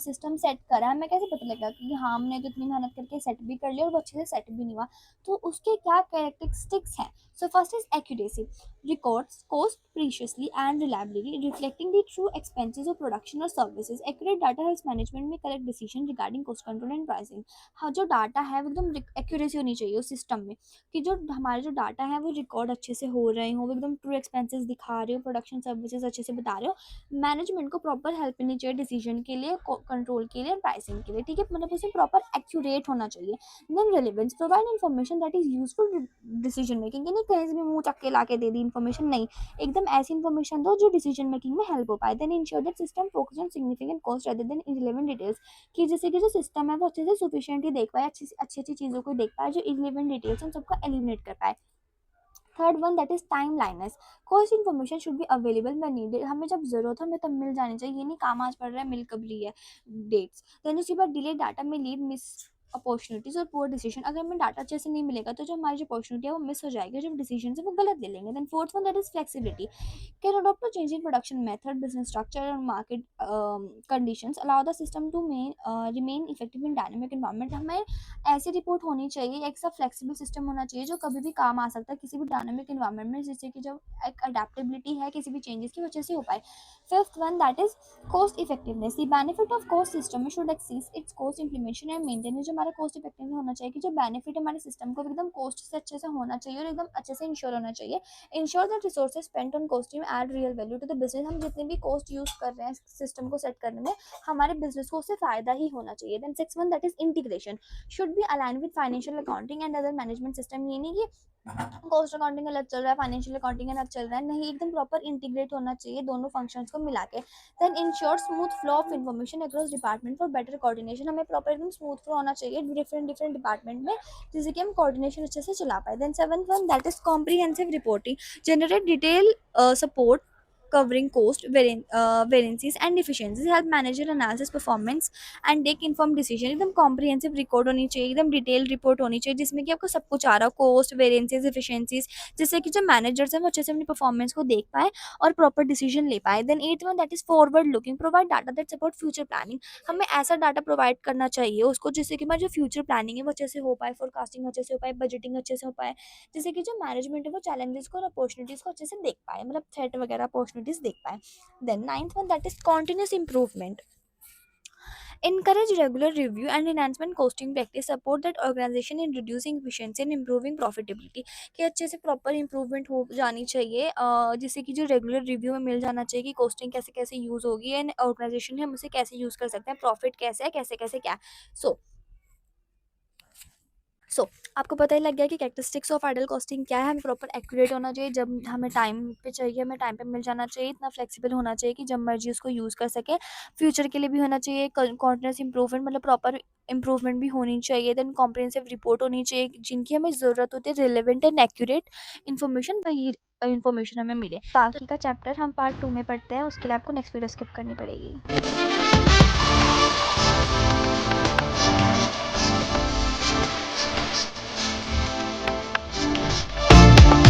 A: सिस्टम सेट करा हमें कैसे पता लगा कि हाँ हमने तो इतनी मेहनत करके सेट भी कर लिया और वो अच्छे से सेट भी नहीं हुआ, तो उसके क्या कैरेक्टरिस्टिक्स हैं। सो first is accuracy, records cost preciously and reliably, reflecting the true expenses of production or services. Accurate data helps management make correct decision regarding cost control and pricing. हाँ जो डाटा है वो एकदम एक्यूरेसी होनी चाहिए उस system में, कि जो हमारे जो डाटा है वो रिकॉर्ड अच्छे से हो रहे हो, एकदम ट्रू एक्सपेंसेस दिखा रहे हो, प्रोडक्शन सर्विसेज अच्छे से बता रहे हो, मैनेजमेंट को प्रॉपर हेल्प मिलनी चाहिए डिसीजन के लिए, कंट्रोल के लिए और प्राइसिंग के लिए, ठीक है, मतलब उसमें प्रॉपर एक्यूरेट होना चाहिए। Then relevance, provide information that is useful decision making, नहीं कहीं से भी मुंह चक्के ला के दे दी इन्फॉर्मेशन, नहीं एकदम ऐसी इन्फॉर्मेशन दो जो डिसीजन मेकिंग में हेल्प हो पाए। Then ensure that system focus on significant cost rather than irrelevant details, कि जैसे कि जो सिस्टम है वो अच्छे से सफिशिएंटली देख पाए, अच्छी अच्छी अच्छी चीज़ों को देख पाए, जो इररिलेवेंट डिटेल्स हम सबको एलिमिनेट कर पाए। Third one that is timeliness, cost information should be available when needed, हमें जब जरूरत हो हमें तब मिल जानी चाहिए, ये नहीं काम आज पड़ रहा है मिल कब रही है डेट्स। देन उसके बाद डिले डाटा में लीड मिस अपॉर्चुनिटीज और पुअर डिसीजन, अगर हमें डाटा अच्छे से नहीं मिलेगा तो जो हमारी जो अपॉर्चुनिटी है वो मिस हो जाएगी, जो डिसीजन है वो गलत ले लेंगे। Then fourth one that is flexibility, can adopt to changing production method, business structure, and market conditions. Allow the system to remain effective in dynamic environment. हमें ऐसी रिपोर्ट होनी चाहिए, एक सा फ्लेक्सिबल सिस्टम होना चाहिए जो कभी भी काम आ सकता है किसी भी डायनामिक इन्वायरमेंट में, जिससे कि जो एक अडेप्टेबिलिटी है किसी भी चेंजेस की वजह से हो पाए। Fifth one that is cost effectiveness, the benefit of cost system should exceed it's cost implementation and maintenance, जो हमारा कॉस्ट इफेक्टिव होना चाहिए कि जो बेनिफिट हमारे सिस्टम को एकदम कॉस्ट से अच्छे से होना चाहिए और एकदम अच्छे से इंश्योर होना चाहिए। Ensure that resources spent on costing add real value to the business, हम जितने भी कॉस्ट यूज कर रहे हैं सिस्टम को सेट करने में हमारे बिजनेस को उससे फायदा ही होना चाहिए। Then six one that is integration, should be align with financial accounting and other management system, ये नहीं कि कॉस्ट अकाउंटिंग अलग चल रहा है फाइनेंशियल अकाउंटिंग अलग चल रहा है, नहीं एकदम प्रॉपर इंटीग्रेट होना चाहिए दोनों फंक्शंस को मिला के। Then ensure smooth flow of information across department for better coordination, हमें प्रॉपर एकदम स्मूथ फ्लो होना चाहिए डिफरेंट डिफरेंट डिपार्टमेंट में, जिससे कि हम कोऑर्डिनेशन अच्छे से चला पाए। Then seventh one that is comprehensive reporting, generate detail support covering cost, variances and efficiencies, help manager analysis performance and take inform decision. एकदम कॉम्प्रिहेंसिव रिकॉर्ड होनी चाहिए, एकदम डिटेल रिपोर्ट होनी चाहिए जिसमें कि आपको सब कुछ आ रहा हो, कॉस्ट, वेरिएंसेस, एफिशिएंसीज, जिससे कि जो मैनेजर्स हैं वो अच्छे से अपनी परफॉर्मेंस को देख पाए और प्रॉपर डिसीजन ले पाए। Then eight one that is forward looking, provide data that support future planning. हमें ऐसा डाटा प्रोवाइड करना चाहिए उसको जिससे कि हमारी जो फ्यूचर प्लानिंग है वो अच्छे से हो पाए, फोरकास्टिंग अच्छे से हो पाए, बजटिंग अच्छे से हो पाए, जिससे कि जो मैनेजमेंट है वो चैलेंजेस को और अपॉर्चुनिटीज को अच्छे से देख पाए, मतलब थ्रेट वगैरह अपॉर्चुनिटीज देख पाए। Then ninth one that is continuous improvement, encourage regular review and enhancement costing practice, support that organization in reducing efficiency and improving profitability। कि अच्छे से प्रॉपर इंप्रूवमेंट हो जानी चाहिए, जिससे कि जो रेगुलर रिव्यू में मिल जाना चाहिए कि कॉस्टिंग कैसे कैसे यूज़ होगी एंड ऑर्गेनाइजेशन हम उसे कैसे यूज़ कर सकते हैं, प्रॉफिट कैसे है, कैसे कैसे क्या। सो सो आपको पता ही लग गया कि कैरेक्टरिस्टिक्स ऑफ आइडल कॉस्टिंग क्या है। हमें प्रॉपर एक्यूरेट होना चाहिए, जब हमें टाइम पे चाहिए हमें टाइम पे मिल जाना चाहिए, इतना फ्लेक्सिबल होना चाहिए कि जब मर्जी उसको यूज़ कर सकें, फ्यूचर के लिए भी होना चाहिए, कॉन्टिन्यूस इंप्रूवमेंट मतलब प्रॉपर इंप्रूवमेंट भी होनी चाहिए। देन कॉम्प्रिहेंसिव रिपोर्ट होनी चाहिए जिनकी हमें ज़रूरत होती है, रिलेवेंट एंड एक्यूरेट इन्फॉर्मेशन, वही इन्फॉर्मेशन हमें मिले। बाकी का चैप्टर हम पार्ट 2 में पढ़ते हैं, उसके लिए आपको नेक्स्ट वीडियो स्किप करनी पड़ेगी।